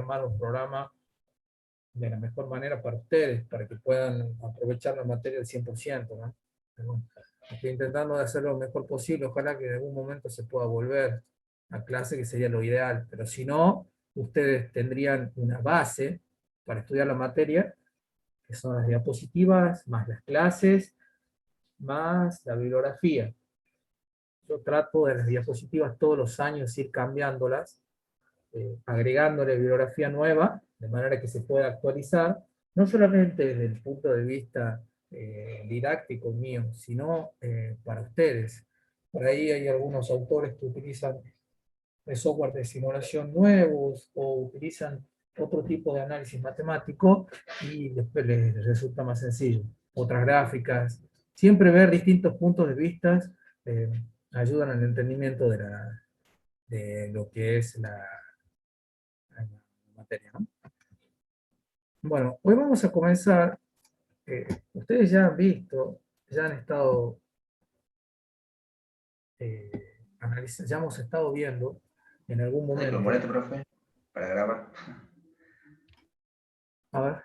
armar un programa de la mejor manera para ustedes, para que puedan aprovechar la materia al 100%, ¿no? Bueno, estoy intentando de hacer lo mejor posible, ojalá que en algún momento se pueda volver a clase, que sería lo ideal, pero si no, ustedes tendrían una base para estudiar la materia, que son las diapositivas, más las clases, más la bibliografía. Yo trato de las diapositivas todos los años ir cambiándolas, agregándole bibliografía nueva, de manera que se pueda actualizar, no solamente desde el punto de vista didáctico mío, sino para ustedes. Por ahí hay algunos autores que utilizan software de simulación nuevos, o utilizan otro tipo de análisis matemático, y después les resulta más sencillo. Otras gráficas. Siempre ver distintos puntos de vista ayudan al entendimiento de lo que es la materia, ¿no? Bueno, hoy vamos a comenzar. Ustedes ya han visto, ya han estado analizando, ya hemos estado viendo en algún ¿Puede momento. componente, profe? Para grabar. A ver.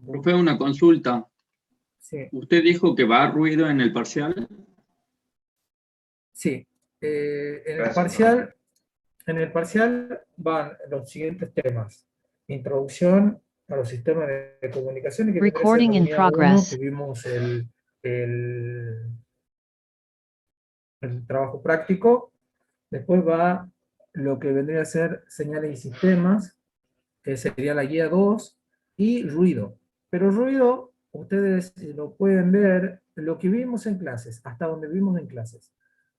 Profe, una consulta. Sí. ¿Usted dijo que va a ruido en el parcial? Sí. En Gracias, el parcial van los siguientes temas. Introducción a los sistemas de comunicación, que Recording in tendría que ser la unidad 1, progress. que vimos el trabajo práctico. Después va lo que vendría a ser señales y sistemas, que sería la guía 2, y ruido. Pero ruido, ustedes lo pueden ver, lo que vimos en clases, hasta donde vimos en clases.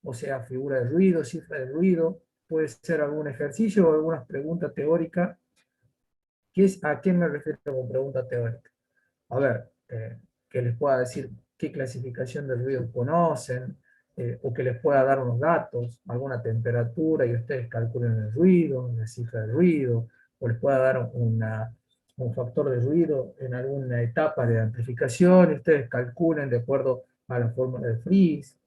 O sea, figura de ruido, cifra de ruido, puede ser algún ejercicio o alguna pregunta teórica. ¿A qué me refiero con pregunta teórica? A ver, que les pueda decir qué clasificación de ruido conocen, o que les pueda dar unos datos, alguna temperatura, y ustedes calculen el ruido, la cifra del ruido, o les pueda dar un factor de ruido en alguna etapa de amplificación, y ustedes calculen de acuerdo a la fórmula de Friis.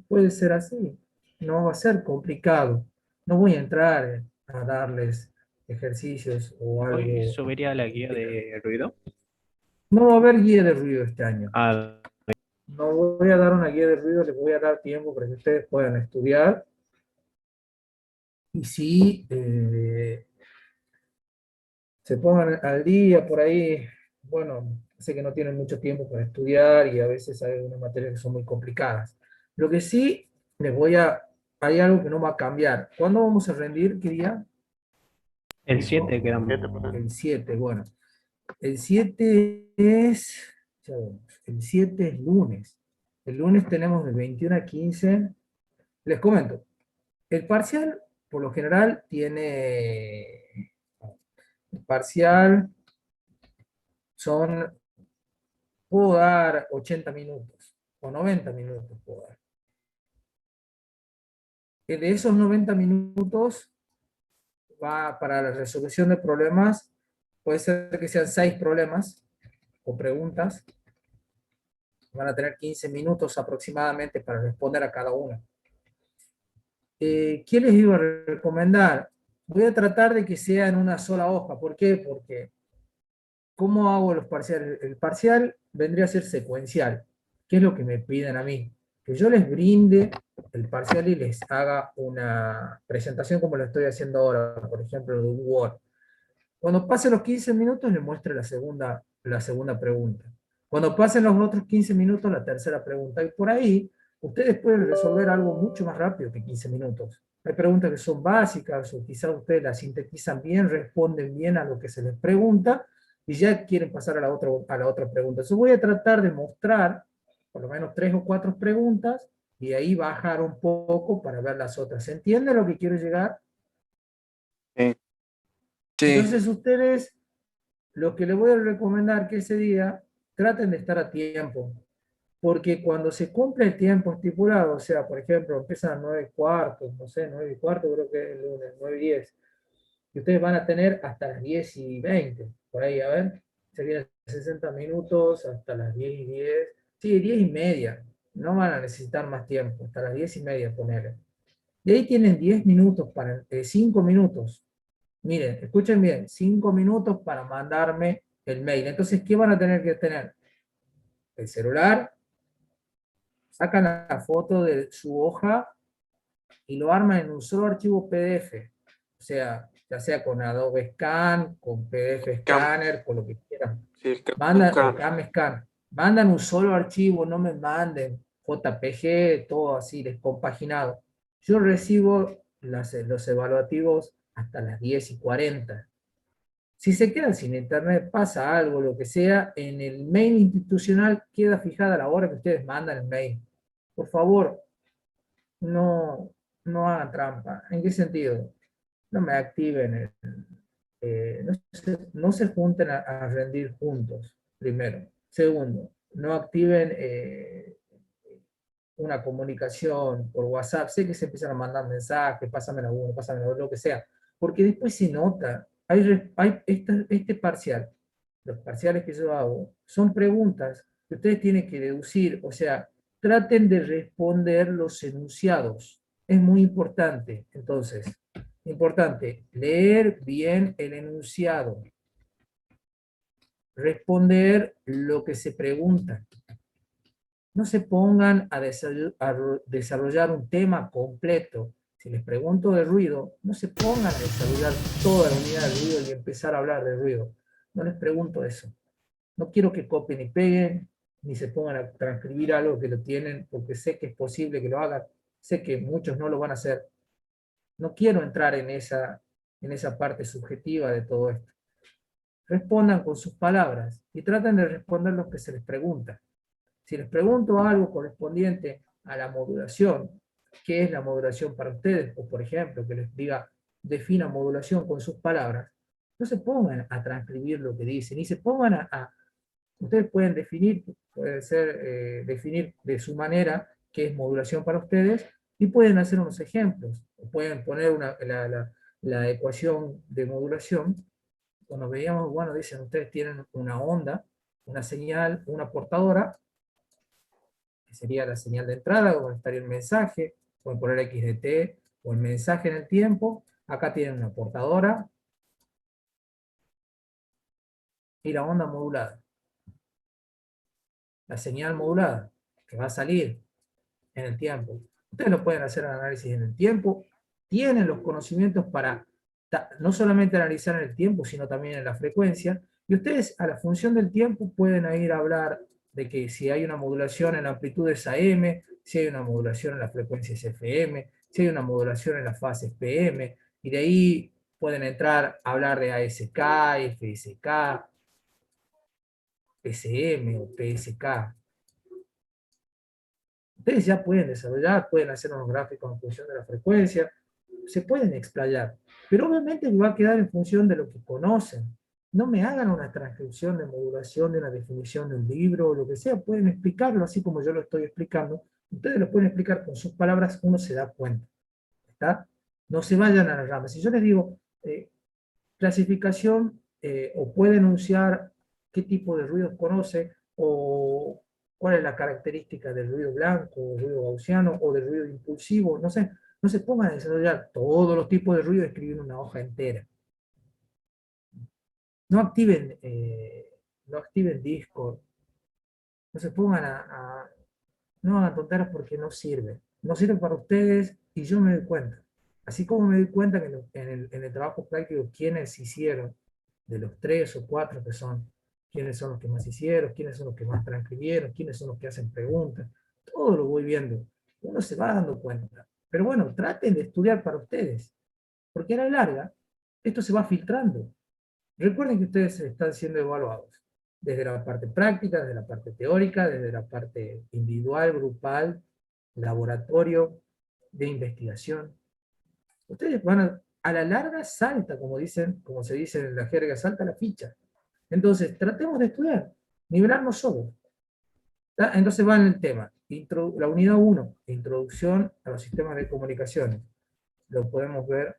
Puede ser así, no va a ser complicado. No voy a entrar a darles ejercicios o algo. ¿Hoy subiría la guía de ruido? No va a haber guía de ruido este año. Ah, No voy a dar una guía de ruido, les voy a dar tiempo para que ustedes puedan estudiar. Y si se pongan al día por ahí, bueno, sé que no tienen mucho tiempo para estudiar y a veces hay unas materias que son muy complicadas. Lo que sí, hay algo que no va a cambiar. ¿Cuándo vamos a rendir? ¿Qué día? el 7 quedamos. El 7, bueno. El 7 es, ya vemos, el 7 es lunes. El lunes tenemos de 21 a 15. Les comento, el parcial, por lo general, el parcial puedo dar 80 minutos, o 90 minutos puedo dar. De esos 90 minutos, va para la resolución de problemas, puede ser que sean 6 problemas, o preguntas. Van a tener 15 minutos aproximadamente para responder a cada una. ¿Qué les iba a recomendar? Voy a tratar de que sea en una sola hoja. ¿Por qué? Porque, ¿cómo hago los parciales? El parcial vendría a ser secuencial. ¿Qué es lo que me piden a mí? Que yo les brinde el parcial y les haga una presentación como lo estoy haciendo ahora, por ejemplo, de un Word. Cuando pasen los 15 minutos, les muestre la segunda pregunta. Cuando pasen los otros 15 minutos, la tercera pregunta. Y por ahí, ustedes pueden resolver algo mucho más rápido que 15 minutos. Hay preguntas que son básicas, o quizás ustedes las sintetizan bien, responden bien a lo que se les pregunta, y ya quieren pasar a la otra pregunta. Entonces voy a tratar de mostrar por lo menos 3 o 4 preguntas, y ahí bajar un poco para ver las otras. ¿Se entiende a lo que quiero llegar? Sí. Entonces ustedes, lo que les voy a recomendar que ese día traten de estar a tiempo, porque cuando se cumple el tiempo estipulado, o sea, por ejemplo, empiezan a 9:15, no sé, 9:15 creo que es el lunes, 9:10, y ustedes van a tener hasta las 10:20, por ahí, a ver, se vienen 60 minutos hasta las 10:10, sí, 10:30, no van a necesitar más tiempo, hasta las 10:30 ponerle. Y ahí tienen 10 minutos, 5 minutos. Miren, escuchen bien, 5 minutos para mandarme el mail. Entonces, ¿qué van a tener que tener? El celular, sacan la foto de su hoja y lo arman en un solo archivo PDF. O sea, ya sea con Adobe Scan, con PDF Scanner, con lo que quieran. Sí, el Mandan Cam. Cam Scan. Mandan un solo archivo, no me manden JPG, todo así, descompaginado. Yo recibo los evaluativos hasta las 10:40. Si se quedan sin internet, pasa algo, lo que sea, en el mail institucional queda fijada la hora que ustedes mandan el mail. Por favor, no, no hagan trampa. ¿En qué sentido? No me activen, no se junten a rendir juntos, primero. Segundo, no activen una comunicación por WhatsApp. Sé que se empiezan a mandar mensajes, pásame a uno, pásame a otro, lo que sea, porque después se nota. Hay este parcial, los parciales que yo hago, son preguntas que ustedes tienen que deducir, o sea, traten de responder los enunciados. Es muy importante, entonces, importante, leer bien el enunciado, responder lo que se pregunta. No se pongan a desarrollar un tema completo. Si les pregunto de ruido, no se pongan a desarrollar toda la unidad de ruido y empezar a hablar de ruido. No les pregunto eso. No quiero que copien y peguen, ni se pongan a transcribir algo que lo tienen, porque sé que es posible que lo hagan. Sé que muchos no lo van a hacer. No quiero entrar en esa parte subjetiva de todo esto. Respondan con sus palabras y traten de responder lo que se les pregunta. Si les pregunto algo correspondiente a la modulación, ¿qué es la modulación para ustedes? O por ejemplo, que les diga, defina modulación con sus palabras, no se pongan a transcribir lo que dicen, ni se pongan ustedes pueden definir, definir de su manera qué es modulación para ustedes, y pueden hacer unos ejemplos, o pueden poner la ecuación de modulación. Cuando veíamos, bueno, dicen, ustedes tienen una onda, una señal, una portadora, que sería la señal de entrada, donde estaría el mensaje, pueden poner X de T, o el mensaje en el tiempo. Acá tienen una portadora, y la onda modulada. La señal modulada, que va a salir en el tiempo. Ustedes lo pueden hacer el análisis en el tiempo, tienen los conocimientos para no solamente analizar en el tiempo, sino también en la frecuencia, y ustedes a la función del tiempo pueden ir a hablar de que si hay una modulación en la amplitud es AM, si hay una modulación en la frecuencia es FM, si hay una modulación en las fases PM, y de ahí pueden entrar a hablar de ASK, FSK, SM o PSK. Ustedes ya pueden desarrollar, pueden hacer unos gráficos en función de la frecuencia, se pueden explayar, pero obviamente va a quedar en función de lo que conocen. No me hagan una transcripción de modulación de una definición de un libro o lo que sea, pueden explicarlo así como yo lo estoy explicando. Ustedes lo pueden explicar con sus palabras, uno se da cuenta. ¿Está? No se vayan a las ramas. Si yo les digo clasificación, o puede enunciar qué tipo de ruidos conoce, o cuál es la característica del ruido blanco, o ruido gaussiano, o del ruido impulsivo, no sé, no se pongan a desarrollar todos los tipos de ruido y escribir una hoja entera. No activen Discord, no se pongan no hagan tonteras porque no sirve. No sirve para ustedes y yo me doy cuenta. Así como me doy cuenta que en el trabajo práctico quienes hicieron, de los 3 o 4 que son, quiénes son los que más hicieron, quiénes son los que más transcribieron, quiénes son los que hacen preguntas, todo lo voy viendo. Uno se va dando cuenta. Pero bueno, traten de estudiar para ustedes, porque a la larga esto se va filtrando. Recuerden que ustedes están siendo evaluados desde la parte práctica, desde la parte teórica, desde la parte individual, grupal, laboratorio, de investigación. Ustedes van a la larga salta, como se dice en la jerga, salta la ficha. Entonces, tratemos de estudiar, nivelarnos solos. Entonces va en el tema, la unidad 1, introducción a los sistemas de comunicaciones. Lo podemos ver,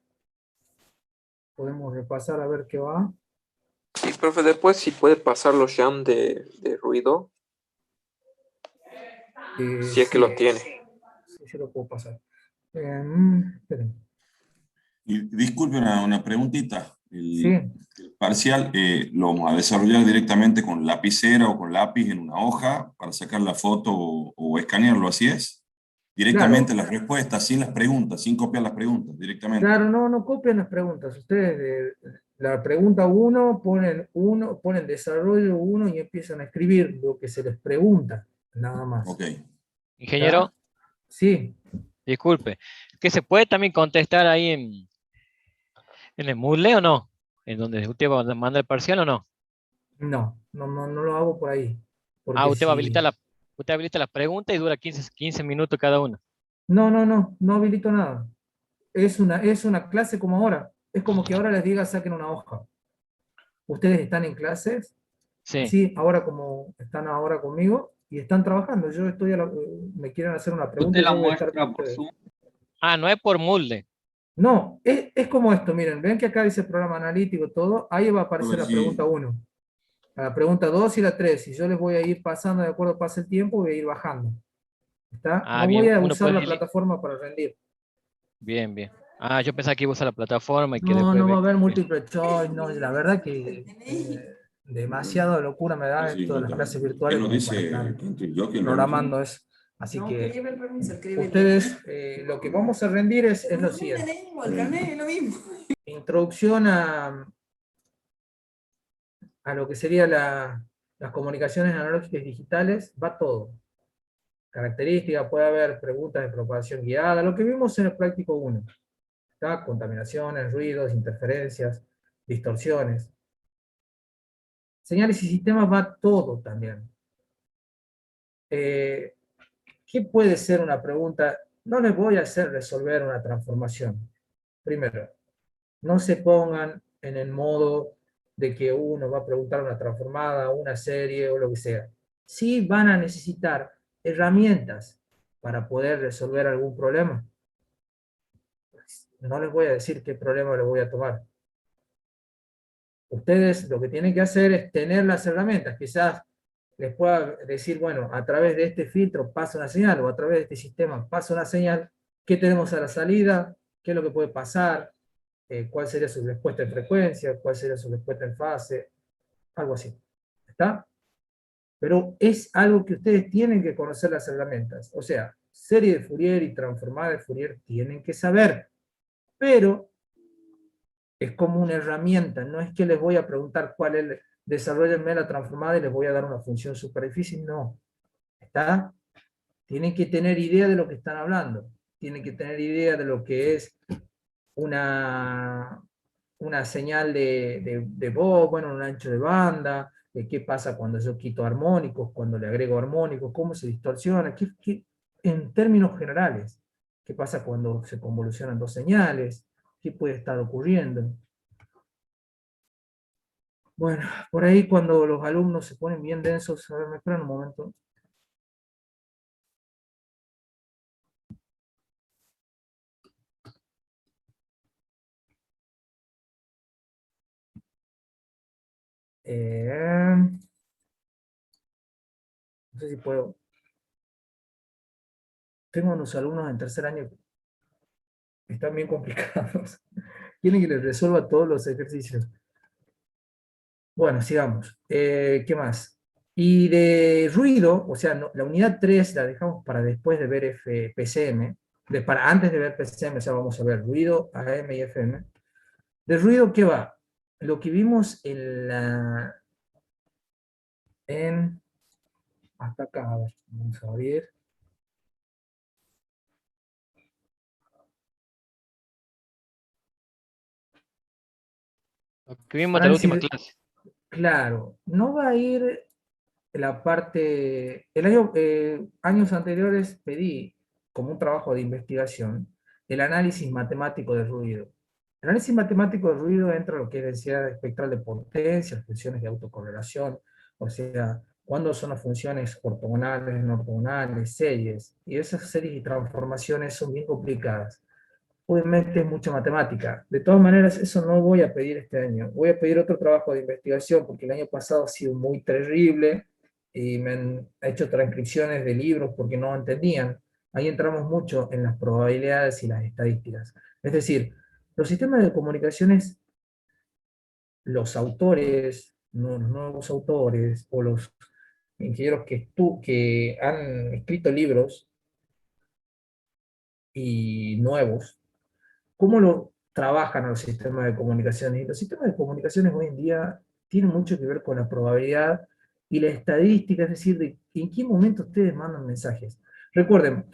podemos repasar a ver qué va. Sí, profe, después si puede pasar los jam de ruido, si es que Sí, lo tiene. sí, lo puedo pasar. Esperen. Y disculpe una preguntita. Sí, El parcial lo vamos a desarrollar directamente con lapicera o con lápiz en una hoja para sacar la foto o escanearlo, ¿así es? Directamente claro, las respuestas, sin las preguntas, sin copiar las preguntas, directamente. claro, no copien las preguntas. Ustedes, la pregunta 1, ponen desarrollo 1 y empiezan a escribir lo que se les pregunta, nada más. Ok. Ingeniero, Sí, disculpe. ¿Que se puede también contestar ahí en el Moodle o no? ¿En donde usted va a mandar el parcial o no? no lo hago por ahí. Ah, Porque usted habilita la pregunta y dura 15 minutos cada una. no habilito nada. Es una clase como ahora. Es como que ahora les diga saquen una hoja. Ustedes están en clases, Sí. sí, ahora como están ahora conmigo y están trabajando. Yo estoy me quieren hacer una pregunta Usted y la yo voy a estar con muestra por ustedes. Zoom. Ah, no es por Moodle. No, es como esto, miren, ven que acá dice programa analítico, todo, ahí va a aparecer la pregunta 1, la pregunta 2 y la 3, y yo les voy a ir pasando de acuerdo pase el tiempo, voy a ir bajando. ¿Está? Ah, No voy bien. a Uno usar puede la ir. plataforma para rendir. Bien, bien. Ah, yo pensaba que iba a usar la plataforma y que No, después no va a ve. haber múltiple choice, no, la verdad que demasiada locura me da Sí, esto de yo las también. clases ¿Quién virtuales lo como para dice? estar ¿Quién lo programando dice? eso. Así No, que escribe el permiso, escribe. ustedes, lo que vamos a rendir es lo No siguiente. tenemos, el carnet es lo mismo. Introducción a lo que sería las comunicaciones analógicas y digitales, va todo. Características, puede haber preguntas de propagación guiada, lo que vimos en el práctico 1. ¿Está? Contaminaciones, ruidos, interferencias, distorsiones. Señales y sistemas va todo también. ¿Qué puede ser una pregunta? No les voy a hacer resolver una transformación. Primero, no se pongan en el modo de que uno va a preguntar una transformada, una serie o lo que sea. Sí van a necesitar herramientas para poder resolver algún problema. No les voy a decir qué problema les voy a tomar. Ustedes lo que tienen que hacer es tener las herramientas. Quizás les pueda decir, bueno, a través de este filtro pasa una señal, o a través de este sistema pasa una señal, ¿qué tenemos a la salida? ¿Qué es lo que puede pasar? ¿Cuál sería su respuesta en frecuencia? ¿Cuál sería su respuesta en fase? Algo así. ¿Está? Pero es algo que ustedes tienen que conocer las herramientas. O sea, serie de Fourier y transformada de Fourier tienen que saber. Pero es como una herramienta. No es que les voy a preguntar cuál es, desarrollenme la transformada y les voy a dar una función súper difícil. No. ¿Está? Tienen que tener idea de lo que están hablando. Tienen que tener idea de lo que es una señal de voz, bueno, un ancho de banda, de qué pasa cuando yo quito armónicos, cuando le agrego armónicos, cómo se distorsiona, en términos generales, qué pasa cuando se convolucionan dos señales, qué puede estar ocurriendo. Bueno, por ahí cuando los alumnos se ponen bien densos, a ver, me esperan un momento. No sé si puedo. Tengo unos alumnos en tercer año que están bien complicados. Quieren que les resuelva todos los ejercicios. Bueno, sigamos. ¿Qué más? Y de ruido, o sea, la unidad 3 la dejamos para después de ver PCM, para antes de ver PCM, o sea, vamos a ver ruido, AM y FM. De ruido, ¿qué va? Lo que vimos hasta acá, a ver, vamos a abrir. Lo que vimos de la última clase. Claro, no va a ir la parte, años anteriores pedí como un trabajo de investigación el análisis matemático de ruido. El análisis matemático de ruido entra en lo que es densidad espectral de potencia, funciones de autocorrelación, o sea, cuándo son las funciones ortogonales, no ortogonales, series, y esas series y transformaciones son bien complicadas. Obviamente es mucha matemática. De todas maneras, eso no voy a pedir este año. Voy a pedir otro trabajo de investigación, porque el año pasado ha sido muy terrible, y me han hecho transcripciones de libros porque no entendían. ahí entramos mucho en las probabilidades y las estadísticas. Es decir, los sistemas de comunicaciones, los autores, los nuevos autores, o los ingenieros que han escrito libros y nuevos, ¿cómo lo trabajan a los sistemas de comunicaciones? Y los sistemas de comunicaciones hoy en día tienen mucho que ver con la probabilidad y la estadística, es decir, de en qué momento ustedes mandan mensajes. Recuerden,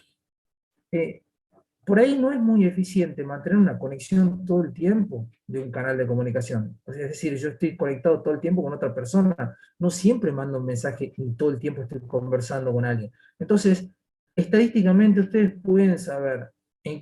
por ahí no es muy eficiente mantener una conexión todo el tiempo de un canal de comunicación. Es decir, yo estoy conectado todo el tiempo con otra persona, no siempre mando un mensaje y todo el tiempo estoy conversando con alguien. Entonces, estadísticamente ustedes pueden saber en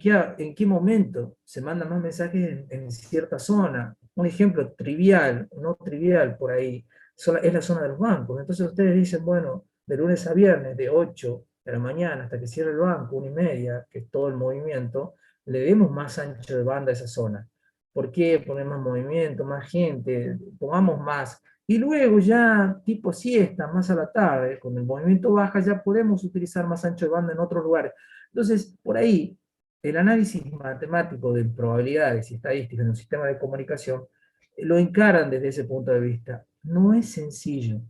qué momento se mandan más mensajes en cierta zona. Un ejemplo trivial, no trivial por ahí, es la zona de los bancos. Entonces ustedes dicen, bueno, de lunes a viernes, de 8 de la mañana hasta que cierre el banco, 1:30, que es todo el movimiento, le demos más ancho de banda a esa zona. ¿Por qué poner más movimiento, más gente? Pongamos más. Y luego ya tipo siesta, más a la tarde, cuando el movimiento baja, ya podemos utilizar más ancho de banda en otros lugares. Entonces, por ahí, el análisis matemático de probabilidades y estadísticas en un sistema de comunicación lo encaran desde ese punto de vista. No es sencillo,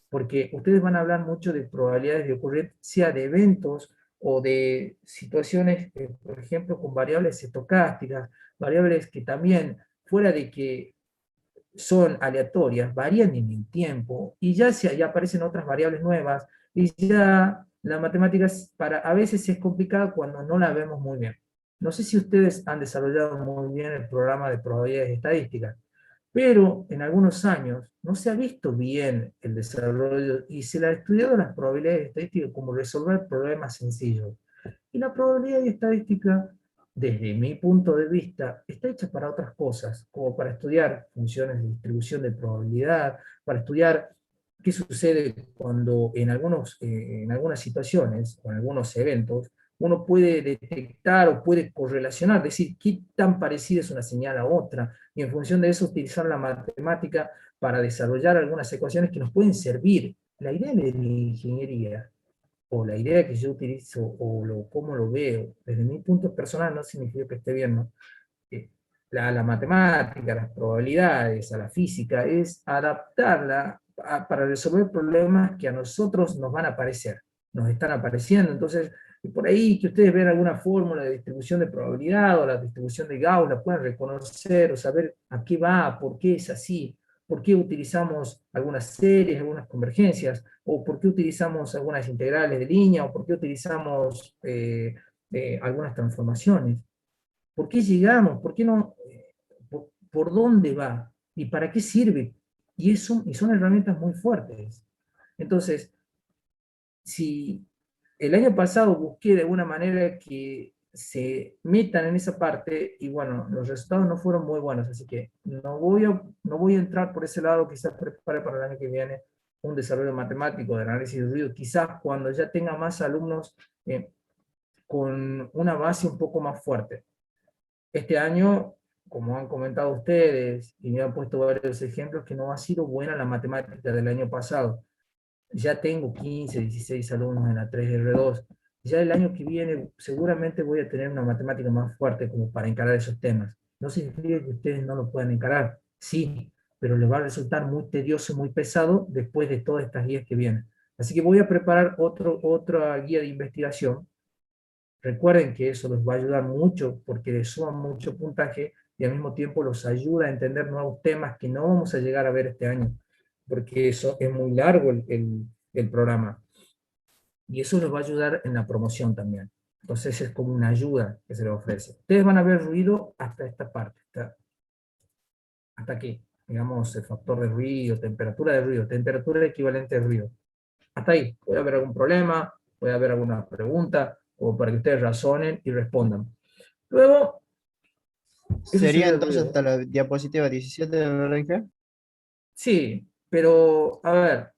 porque ustedes van a hablar mucho de probabilidades de ocurrencia de eventos o de situaciones, por ejemplo, con variables estocásticas, variables que también, fuera de que son aleatorias, varían en el tiempo, y ya aparecen otras variables nuevas, y ya la matemática a veces es complicada cuando no la vemos muy bien. No sé si ustedes han desarrollado muy bien el programa de probabilidades estadísticas, pero en algunos años no se ha visto bien el desarrollo y se le ha estudiado las probabilidades estadísticas como resolver problemas sencillos. Y la probabilidad estadística, desde mi punto de vista, está hecha para otras cosas, como para estudiar funciones de distribución de probabilidad, para estudiar qué sucede cuando en algunas situaciones o en algunos eventos uno puede detectar o puede correlacionar, decir qué tan parecida es una señal a otra, y en función de eso utilizar la matemática para desarrollar algunas ecuaciones que nos pueden servir. La idea de la ingeniería, o la idea que yo utilizo, o cómo lo veo, desde mi punto personal, no significa que esté bien, ¿no? La matemática, las probabilidades, a la física, es adaptarla para resolver problemas que a nosotros nos van a aparecer, nos están apareciendo. Entonces, por ahí que ustedes vean alguna fórmula de distribución de probabilidad o la distribución de Gauss, la pueden reconocer o saber a qué va, por qué es así, por qué utilizamos algunas series, algunas convergencias, o por qué utilizamos algunas integrales de línea, o por qué utilizamos algunas transformaciones. ¿Por qué llegamos? ¿Por qué no? ¿Por dónde va? ¿Y para qué sirve? Y son herramientas muy fuertes. Entonces, si el año pasado busqué de alguna manera que se metan en esa parte, y bueno, los resultados no fueron muy buenos, así que no voy a entrar por ese lado, quizás prepare para el año que viene un desarrollo matemático de análisis de ruido, quizás cuando ya tenga más alumnos con una base un poco más fuerte. Este año, como han comentado ustedes, y me han puesto varios ejemplos, que no ha sido buena la matemática del año pasado. Ya tengo 15, 16 alumnos en la 3R2. Ya el año que viene seguramente voy a tener una matemática más fuerte como para encarar esos temas. No significa que ustedes no lo puedan encarar, sí, pero les va a resultar muy tedioso, muy pesado después de todas estas guías que vienen. Así que voy a preparar otra guía de investigación. Recuerden que eso les va a ayudar mucho porque les suma mucho puntaje y al mismo tiempo los ayuda a entender nuevos temas que no vamos a llegar a ver este año, porque eso es muy largo el programa. Y eso les va a ayudar en la promoción también. Entonces es como una ayuda que se les ofrece. Ustedes van a ver ruido hasta esta parte, hasta aquí, digamos, el factor de ruido, temperatura equivalente de ruido. Hasta ahí, puede haber algún problema, puede haber alguna pregunta, o para que ustedes razonen y respondan. Luego, eso ¿Sería sería el entonces ruido. hasta la diapositiva 17 de la RG? Sí, pero a ver,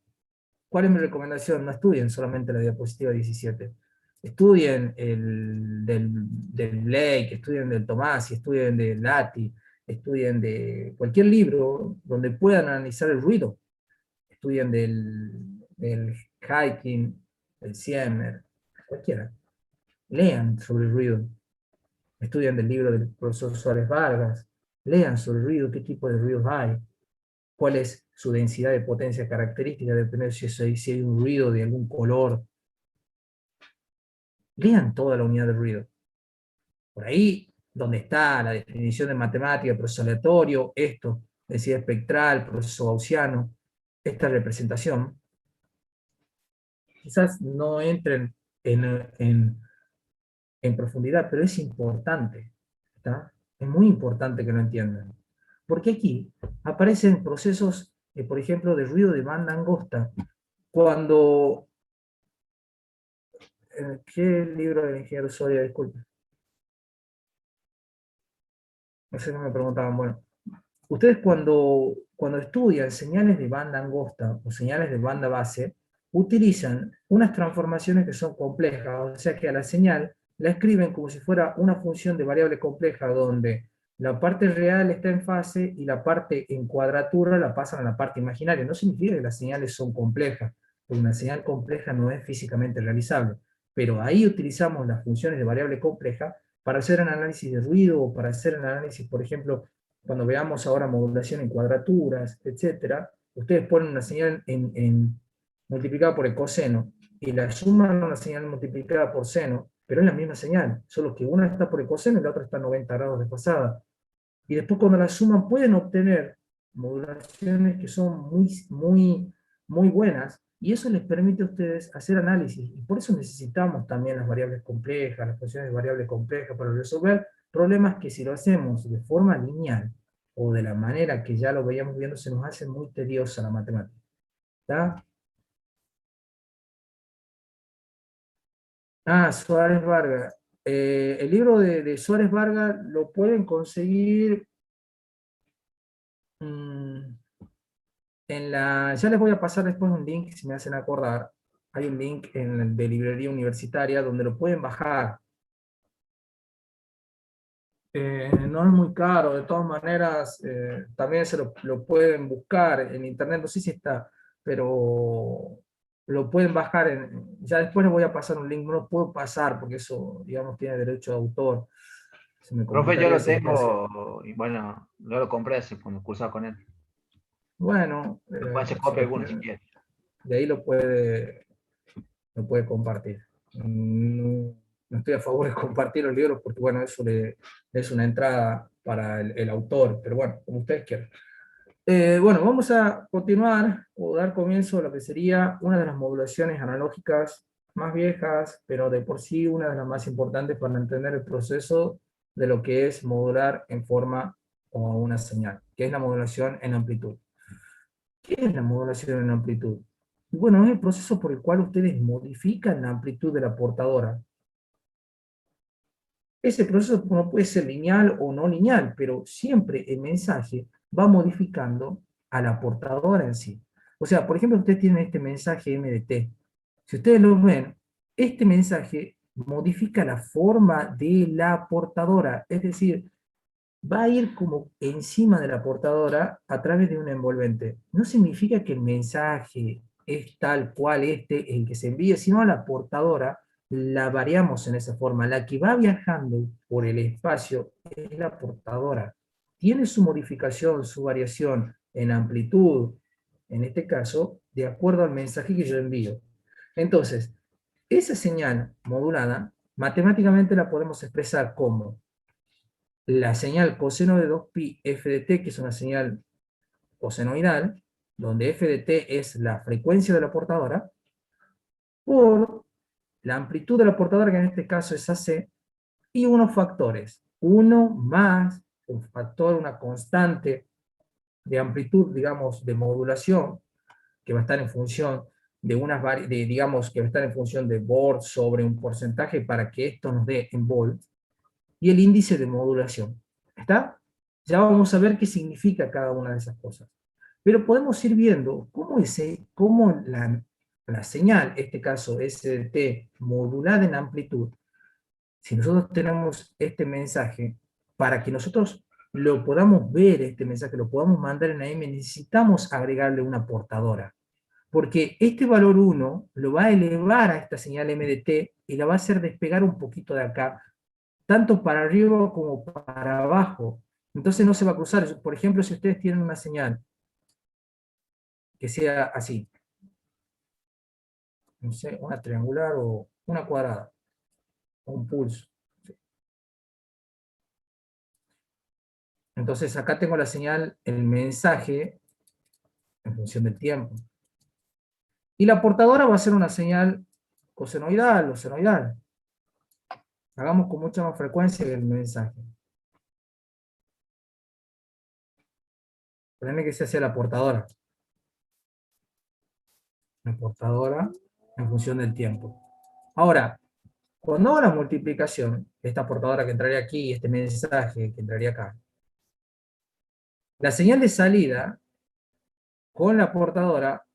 ¿cuál es mi recomendación? No estudien solamente la diapositiva 17. Estudien del Blake, estudien del Tomasi, estudien del Lati, estudien de cualquier libro donde puedan analizar el ruido. Estudien del Hiking, del Siemer, cualquiera. lean sobre el ruido, estudian del libro del profesor Suárez Vargas, lean sobre el ruido, qué tipo de ruidos hay, cuál es su densidad de potencia característica, depende si hay un ruido de algún color. Lean toda la unidad de ruido. Por ahí, donde está la definición de matemática, proceso aleatorio, esto, densidad espectral, proceso gaussiano, esta representación, quizás no entren en profundidad, pero es importante, ¿está? Es muy importante que lo entiendan. Porque aquí aparecen procesos, por ejemplo, de ruido de banda angosta, cuando... ¿Qué libro del ingeniero Soria? Disculpe. No sé, no me preguntaban. Bueno, ustedes cuando estudian señales de banda angosta o señales de banda base, utilizan unas transformaciones que son complejas, o sea que a la señal la escriben como si fuera una función de variable compleja, donde la parte real está en fase y la parte en cuadratura la pasan a la parte imaginaria. No significa que las señales son complejas, porque una señal compleja no es físicamente realizable, pero ahí utilizamos las funciones de variable compleja para hacer un análisis de ruido, o para hacer un análisis, por ejemplo, cuando veamos ahora modulación en cuadraturas, etcétera, ustedes ponen una señal multiplicada por el coseno, y la suman a una señal multiplicada por seno, pero es la misma señal, solo que una está por el coseno y la otra está a 90 grados desfasada. Y después cuando la suman pueden obtener modulaciones que son muy buenas, y eso les permite a ustedes hacer análisis, y por eso necesitamos también las variables complejas, las funciones de variables complejas, para resolver problemas que si lo hacemos de forma lineal, o de la manera que ya lo veíamos viendo, se nos hace muy tediosa la matemática. ¿Está? Ah, Suárez Vargas. El libro de Suárez Vargas lo pueden conseguir ya les voy a pasar después un link, si me hacen acordar. Hay un link de librería universitaria donde lo pueden bajar. No es muy caro, de todas maneras, también lo pueden buscar en internet, no sé si está, pero lo pueden bajar, ya después les voy a pasar un link, no lo puedo pasar porque eso, digamos, tiene derecho de autor. Se me Profe, yo complicaría lo si lo paso. tengo, y bueno, yo lo compré hace cuando cursaba con él. Bueno, Después se si copia lo alguno si tiene, quiere. de ahí lo puede compartir. No estoy a favor de compartir los libros porque, bueno, eso es una entrada para el autor, pero bueno, como ustedes quieran. Bueno, vamos a continuar o dar comienzo a lo que sería una de las modulaciones analógicas más viejas, pero de por sí una de las más importantes para entender el proceso de lo que es modular en forma o una señal, que es la modulación en amplitud. ¿Qué es la modulación en amplitud? Bueno, es el proceso por el cual ustedes modifican la amplitud de la portadora. Ese proceso no puede ser lineal o no lineal, pero siempre el mensaje va modificando a la portadora en sí. O sea, por ejemplo, ustedes tienen este mensaje MDT. Si ustedes lo ven, este mensaje modifica la forma de la portadora, es decir, va a ir como encima de la portadora a través de un envolvente. No significa que el mensaje es tal cual el que se envíe, sino a la portadora la variamos en esa forma. La que va viajando por el espacio es la portadora. Tiene su modificación, su variación en amplitud, en este caso, de acuerdo al mensaje que yo envío. Entonces, esa señal modulada, matemáticamente la podemos expresar como la señal coseno de 2pi f de t, que es una señal cosenoidal, donde f de t es la frecuencia de la portadora, por la amplitud de la portadora, que en este caso es AC, y unos factores. Uno más un factor, una constante de amplitud, digamos, de modulación, que va a estar en función digamos, que va a estar en función de volt sobre un porcentaje para que esto nos dé en volt, y el índice de modulación. ¿Está? Ya vamos a ver qué significa cada una de esas cosas. Pero podemos ir viendo cómo la señal, en este caso SDT, modulada en amplitud, si nosotros tenemos este mensaje, para que nosotros lo podamos ver, este mensaje, lo podamos mandar en AM, necesitamos agregarle una portadora. Porque este valor 1 lo va a elevar a esta señal MDT y la va a hacer despegar un poquito de acá, tanto para arriba como para abajo. Entonces no se va a cruzar. Por ejemplo, si ustedes tienen una señal que sea así, no sé, una triangular o una cuadrada, o un pulso. Entonces acá tengo la señal, el mensaje, en función del tiempo. Y la portadora va a ser una señal cosenoidal o senoidal. Hagamos con mucha más frecuencia que el mensaje. Poneme que se hace la portadora. La portadora en función del tiempo. Ahora, cuando hago la multiplicación, esta portadora que entraría aquí y este mensaje que entraría acá, la señal de salida con la portadora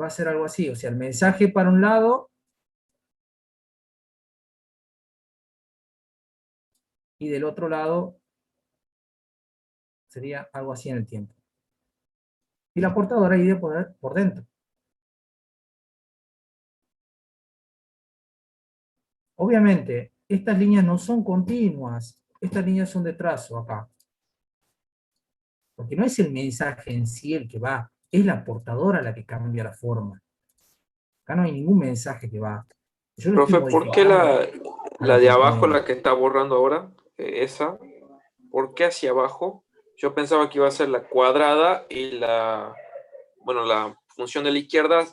va a ser algo así. O sea, el mensaje para un lado y del otro lado sería algo así en el tiempo. Y la portadora iría por dentro. Obviamente, estas líneas no son continuas. Estas líneas son de trazo acá. Porque no es el mensaje en sí el que va, es la portadora la que cambia la forma. Acá no hay ningún mensaje que va. Yo lo estoy Profe, ¿por qué modificando a la de abajo, portadora. la que está borrando ahora, esa, por qué hacia abajo? Yo pensaba que iba a ser la cuadrada y la función de la izquierda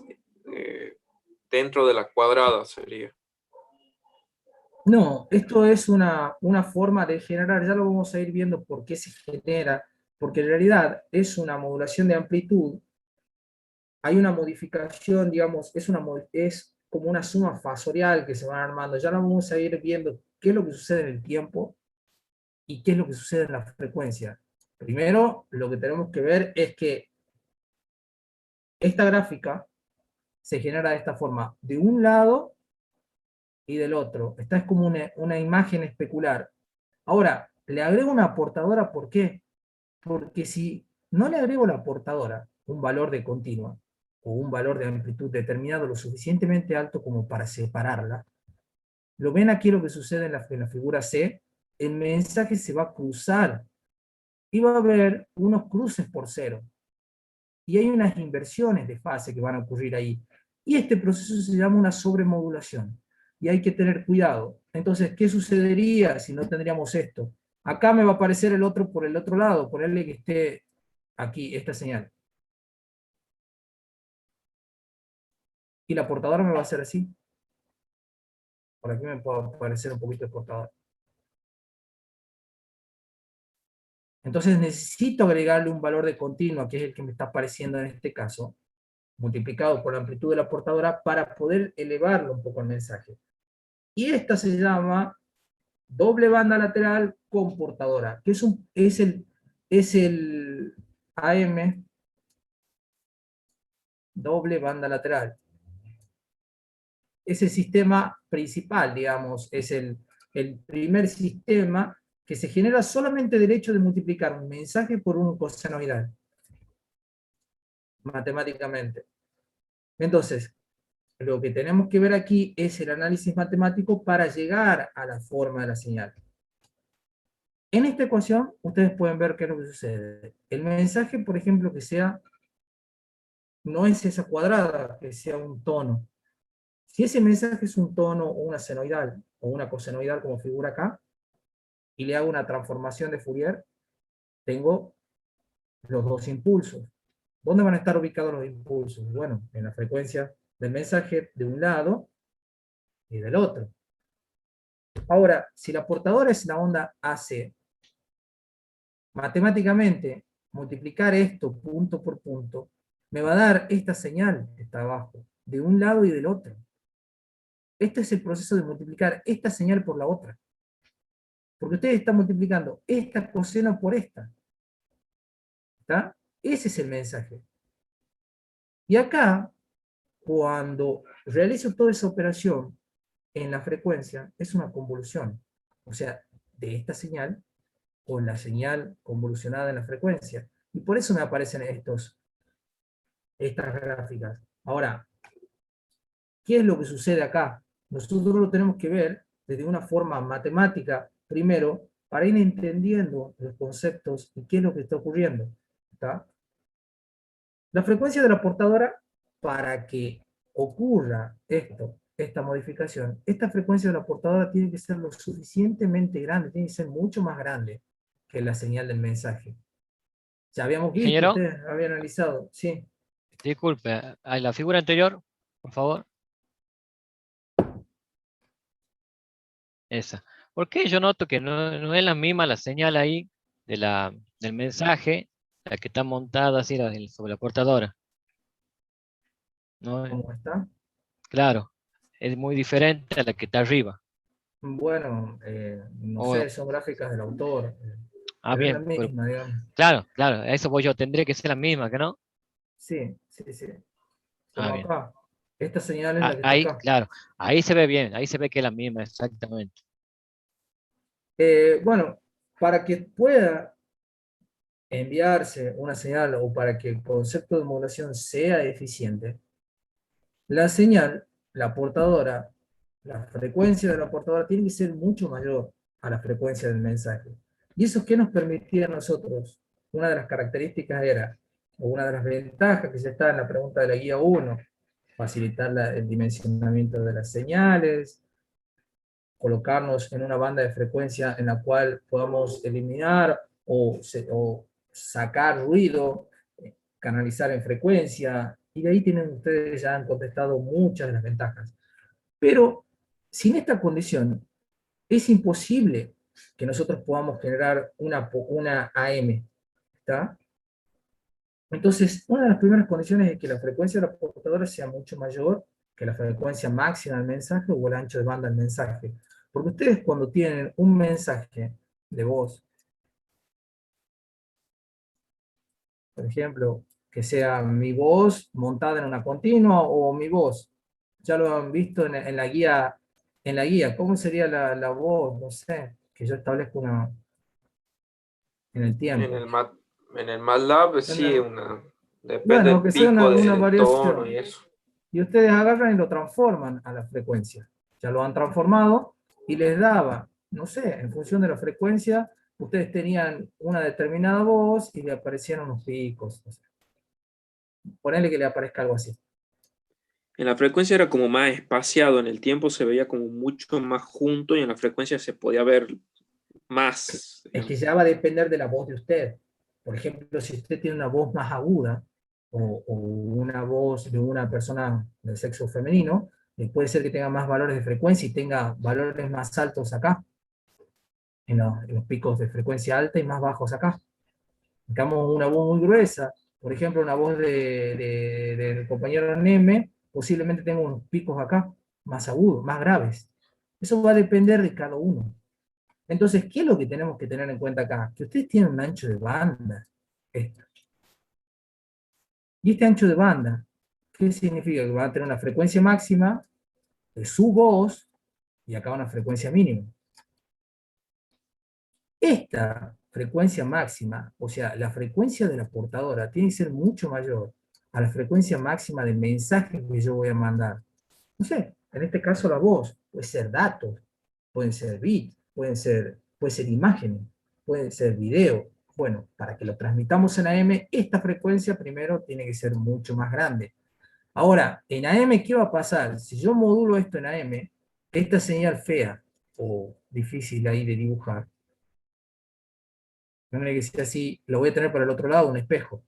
dentro de la cuadrada sería. No, esto es una forma de generar, ya lo vamos a ir viendo por qué se genera, porque en realidad es una modulación de amplitud, hay una modificación, digamos, es como una suma fasorial que se van armando, ya lo vamos a ir viendo qué es lo que sucede en el tiempo y qué es lo que sucede en la frecuencia. Primero, lo que tenemos que ver es que esta gráfica se genera de esta forma, de un lado y del otro. Esta es como una imagen especular. Ahora, le agrego una portadora, ¿por qué? Porque si no le agrego la portadora un valor de continua, o un valor de amplitud determinado lo suficientemente alto como para separarla, lo ven aquí lo que sucede en la figura C, el mensaje se va a cruzar, y va a haber unos cruces por cero, y hay unas inversiones de fase que van a ocurrir ahí, y este proceso se llama una sobremodulación, y hay que tener cuidado. Entonces, ¿qué sucedería si no tendríamos esto? Acá me va a aparecer el otro por el otro lado, ponerle que esté aquí, esta señal. Y la portadora me va a hacer así. Por aquí me puede aparecer un poquito de portadora. Entonces necesito agregarle un valor de continua, que es el que me está apareciendo en este caso, multiplicado por la amplitud de la portadora, para poder elevarlo un poco el mensaje. Y esta se llama doble banda lateral con portadora, que es el AM doble banda lateral. Es el sistema principal, digamos, es el primer sistema que se genera solamente del hecho de multiplicar un mensaje por un cosenoidal, matemáticamente. Entonces, lo que tenemos que ver aquí es el análisis matemático para llegar a la forma de la señal. En esta ecuación, ustedes pueden ver qué es lo que sucede. El mensaje, por ejemplo, que sea, no es esa cuadrada, que sea un tono. Si ese mensaje es un tono o una senoidal, o una cosenoidal como figura acá, y le hago una transformación de Fourier, tengo los dos impulsos. ¿Dónde van a estar ubicados los impulsos? Bueno, en la frecuencia del mensaje de un lado y del otro. Ahora, si la portadora es la onda AC, matemáticamente, multiplicar esto punto por punto, me va a dar esta señal que está abajo, de un lado y del otro. Este es el proceso de multiplicar esta señal por la otra. Porque ustedes están multiplicando esta coseno por esta. ¿Está? Ese es el mensaje. Y acá, cuando realizo toda esa operación en la frecuencia, es una convolución. O sea, de esta señal con la señal convolucionada en la frecuencia. Y por eso me aparecen estas gráficas. Ahora, ¿qué es lo que sucede acá? Nosotros lo tenemos que ver desde una forma matemática, primero, para ir entendiendo los conceptos y qué es lo que está ocurriendo. ¿Está? La frecuencia de la portadora, para que ocurra esta modificación, esta frecuencia de la portadora tiene que ser lo suficientemente grande, tiene que ser mucho más grande que la señal del mensaje. Ya habíamos visto, Ingeniero, ustedes habían analizado, sí. disculpe, a la figura anterior, por favor. Esa. ¿Por qué yo noto que no es la misma la señal ahí del mensaje, la que está montada así sobre la portadora? ¿No? ¿Cómo está? Claro, es muy diferente a la que está arriba. Bueno, no O- sé, son gráficas del autor, pero es la bien, pero misma, digamos. claro, a eso voy yo, tendría que ser la misma, ¿que no? Sí, sí, sí. Ah, Como bien. acá. Esta señal es la que está Ahí, acá. claro, ahí se ve bien, ahí se ve que es la misma, exactamente. Bueno, para que pueda enviarse una señal o para que el concepto de modulación sea eficiente, la señal, la portadora, la frecuencia de la portadora tiene que ser mucho mayor a la frecuencia del mensaje. ¿Y eso qué nos permitía a nosotros? Una de las características era, o una de las ventajas que ya está en la pregunta de la guía 1, facilitar el dimensionamiento de las señales, colocarnos en una banda de frecuencia en la cual podamos eliminar o sacar ruido, canalizar en frecuencia, y de ahí tienen ustedes ya han contestado muchas de las ventajas. Pero sin esta condición, es imposible que nosotros podamos generar una AM, ¿está? Entonces, una de las primeras condiciones es que la frecuencia de la portadora sea mucho mayor que la frecuencia máxima del mensaje o el ancho de banda del mensaje. Porque ustedes cuando tienen un mensaje de voz, por ejemplo, que sea mi voz montada en una continua o mi voz, ya lo han visto en la guía, ¿cómo sería la voz? No sé, que yo establezco una en el En tiempo. en el MATLAB sí, depende Bueno, del que sea pico una del tono variación. y eso. Y ustedes agarran y lo transforman a la frecuencia. Ya lo han transformado y les daba, no sé, en función de la frecuencia, ustedes tenían una determinada voz y le aparecían unos picos. No sé. Ponele que le aparezca algo así. En la frecuencia era como más espaciado, en el tiempo se veía como mucho más junto y en la frecuencia se podía ver más. Es que ya va a depender de la voz de usted. Por ejemplo, si usted tiene una voz más aguda o una voz de una persona del sexo femenino, puede ser que tenga más valores de frecuencia y tenga valores más altos acá, en los picos de frecuencia alta y más bajos acá. Digamos una voz muy gruesa, por ejemplo, una voz del compañero Neme, posiblemente tenga unos picos acá, más agudos, más graves. Eso va a depender de cada uno. Entonces, ¿qué es lo que tenemos que tener en cuenta acá? Que ustedes tienen un ancho de banda. Esto. Y este ancho de banda, ¿qué significa? Que van a tener una frecuencia máxima de su voz y acá una frecuencia mínima. Esta frecuencia máxima, o sea, la frecuencia de la portadora, tiene que ser mucho mayor a la frecuencia máxima del mensaje que yo voy a mandar. No sé, en este caso la voz, puede ser datos, pueden ser bits, puede ser imágenes, puede ser video. Bueno, para que lo transmitamos en AM, esta frecuencia primero tiene que ser mucho más grande. Ahora, en AM, ¿qué va a pasar? Si yo modulo esto en AM, esta señal fea o difícil ahí de dibujar, no que sea así, lo voy a tener por el otro lado, un espejo.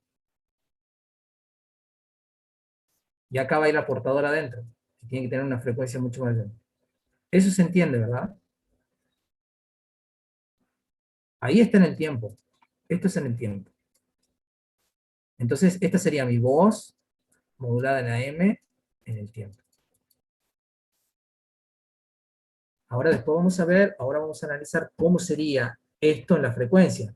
Y acá va a ir la portadora adentro, que tiene que tener una frecuencia mucho mayor. Eso se entiende, ¿verdad? Ahí está en el tiempo. Esto es en el tiempo. Entonces, esta sería mi voz modulada en AM en el tiempo. Ahora después vamos a ver, ahora vamos a analizar cómo sería esto en la frecuencia.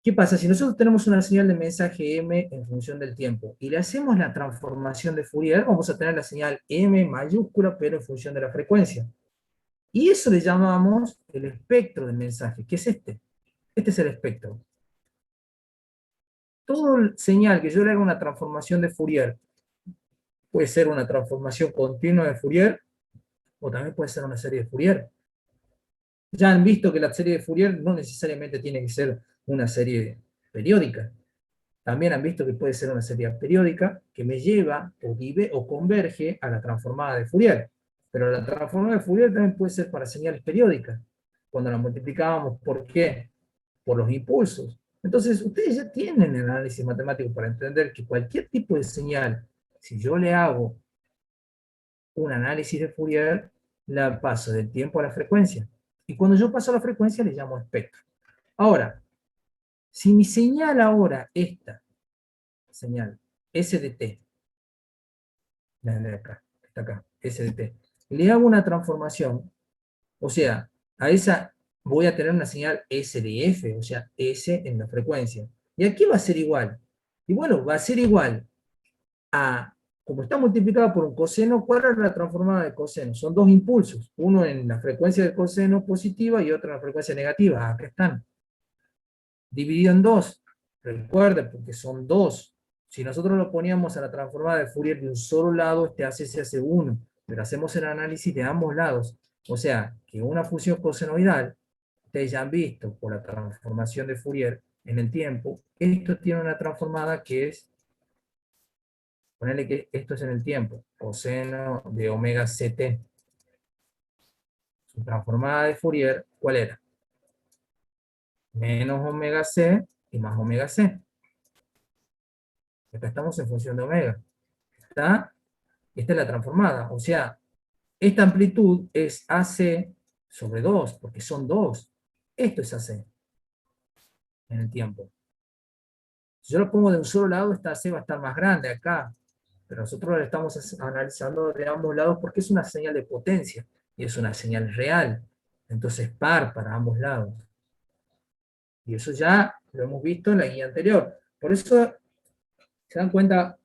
¿Qué pasa? Si nosotros tenemos una señal de mensaje M en función del tiempo y le hacemos la transformación de Fourier, vamos a tener la señal M mayúscula, pero en función de la frecuencia. Y eso le llamamos el espectro del mensaje, que es este. Este es el espectro. todo señal que yo le haga una transformación de Fourier, puede ser una transformación continua de Fourier, o también puede ser una serie de Fourier. Ya han visto que la serie de Fourier no necesariamente tiene que ser una serie periódica. También han visto que puede ser una serie periódica que me lleva o converge a la transformada de Fourier. Pero la transformada de Fourier también puede ser para señales periódicas. Cuando la multiplicábamos, ¿por qué? Por los impulsos. Entonces, ustedes ya tienen el análisis matemático para entender que cualquier tipo de señal, si yo le hago un análisis de Fourier, la paso del tiempo a la frecuencia. Y cuando yo paso a la frecuencia, le llamo espectro. Ahora, si mi señal ahora, esta señal, S de t, la de acá, está acá, S de t, le hago una transformación, o sea, a esa voy a tener una señal S de f, o sea, S en la frecuencia. ¿Y aquí va a ser igual? Y bueno, va a ser igual a, como está multiplicado por un coseno, ¿cuál es la transformada de coseno? Son dos impulsos, uno en la frecuencia del coseno positiva y otro en la frecuencia negativa, acá están. Dividido en dos, recuerden, porque son dos. Si nosotros lo poníamos a la transformada de Fourier de un solo lado, este AC se hace uno, pero hacemos el análisis de ambos lados. O sea, que una función cosenoidal, ustedes ya han visto por la transformación de Fourier en el tiempo, esto tiene una transformada que es, ponerle que esto es en el tiempo, coseno de omega ct. Su transformada de Fourier, ¿cuál era? Menos omega c y más omega c. Acá estamos en función de omega. ¿Está? Esta es la transformada. O sea, esta amplitud es AC sobre 2, porque son 2. Esto es AC en el tiempo. Si yo lo pongo de un solo lado, esta AC va a estar más grande acá. Pero nosotros lo estamos analizando de ambos lados porque es una señal de potencia. Y es una señal real. Entonces par para ambos lados. Y eso ya lo hemos visto en la guía anterior. Por eso se dan cuenta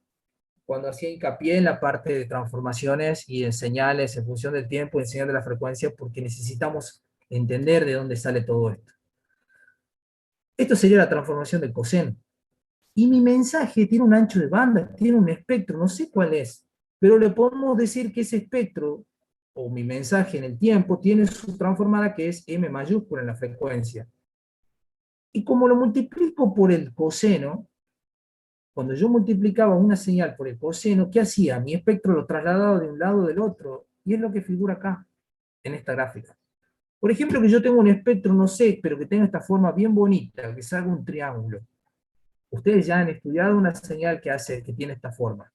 cuando hacía hincapié en la parte de transformaciones y en señales en función del tiempo, en señal de la frecuencia, porque necesitamos entender de dónde sale todo esto. Esto sería la transformación del coseno. Y mi mensaje tiene un ancho de banda, tiene un espectro, no sé cuál es, pero le podemos decir que ese espectro, o mi mensaje en el tiempo, tiene su transformada que es M mayúscula en la frecuencia. Y como lo multiplico por el coseno, cuando yo multiplicaba una señal por el coseno, ¿qué hacía? Mi espectro lo trasladaba de un lado del otro, y es lo que figura acá, en esta gráfica. Por ejemplo, que yo tengo un espectro, no sé, pero que tenga esta forma bien bonita, que salga un triángulo. Ustedes ya han estudiado una señal que tiene esta forma,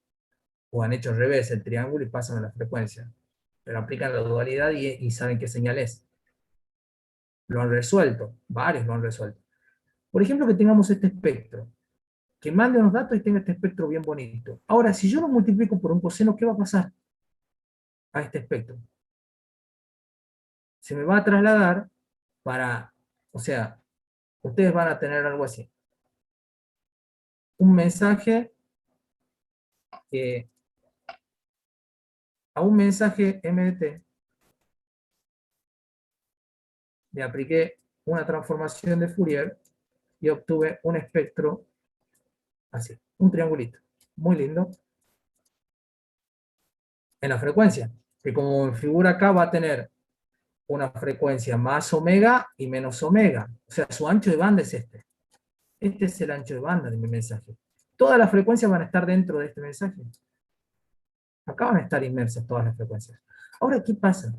o han hecho al revés, el triángulo y pasan a la frecuencia, pero aplican la dualidad y saben qué señal es. Lo han resuelto, varios lo han resuelto. Por ejemplo, que tengamos este espectro, que mande unos datos y tenga este espectro bien bonito. Ahora, si yo lo multiplico por un coseno, ¿qué va a pasar a este espectro? Se me va a trasladar para, o sea, ustedes van a tener algo así. Un mensaje a un mensaje MDT le apliqué una transformación de Fourier y obtuve un espectro así, un triangulito, muy lindo, en la frecuencia, que como figura acá va a tener una frecuencia más omega y menos omega, o sea, su ancho de banda es este. Este es el ancho de banda de mi mensaje. Todas las frecuencias van a estar dentro de este mensaje. Acá van a estar inmersas todas las frecuencias. Ahora, ¿qué pasa?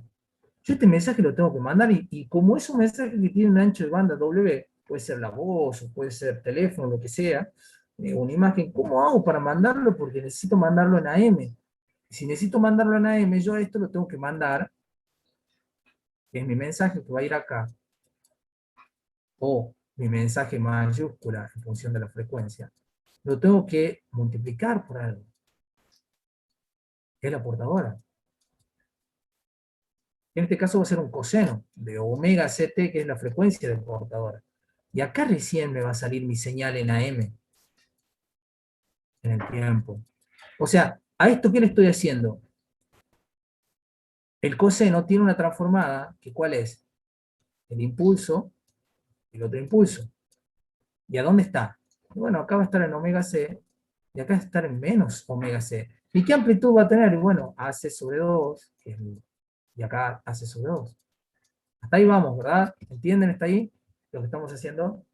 Yo este mensaje lo tengo que mandar y como es un mensaje que tiene un ancho de banda W, puede ser la voz, o puede ser teléfono, lo que sea, una imagen, ¿cómo hago para mandarlo? Porque necesito mandarlo en AM. Si necesito mandarlo en AM, yo a esto lo tengo que mandar, que es mi mensaje que va a ir acá, o mi mensaje mayúscula en función de la frecuencia, lo tengo que multiplicar por algo, que es la portadora. En este caso va a ser un coseno de omega ct, que es la frecuencia del portador. Y acá recién me va a salir mi señal en AM, en el tiempo. O sea, ¿a esto qué le estoy haciendo? El coseno tiene una transformada, que ¿cuál es? El impulso, el otro impulso. ¿Y a dónde está? Y bueno, acá va a estar en omega C, y acá va a estar en menos omega C. ¿Y qué amplitud va a tener? Y bueno, AC sobre 2, y acá AC sobre 2. Hasta ahí vamos, ¿verdad? ¿Entienden? ¿Está ahí lo que estamos haciendo?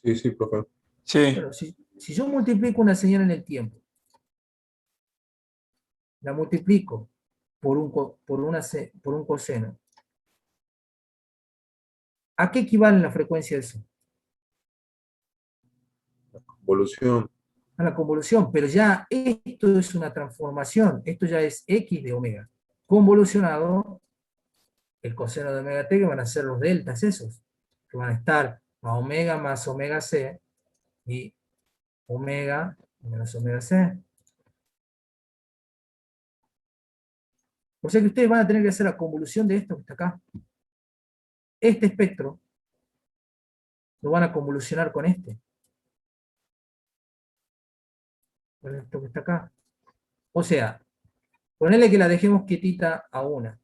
Sí, sí, profe. Sí. Bueno, si yo multiplico una señal en el tiempo, la multiplico por un coseno, ¿a qué equivale la frecuencia de eso? Convolución. A la convolución, pero ya esto es una transformación, esto ya es X de omega, convolucionado el coseno de omega t, que van a ser los deltas esos, que van a estar a omega más omega c, y omega menos omega c. O sea que ustedes van a tener que hacer la convolución de esto que está acá. Este espectro lo van a convolucionar con este. Con esto que está acá. O sea, ponele que la dejemos quietita a una.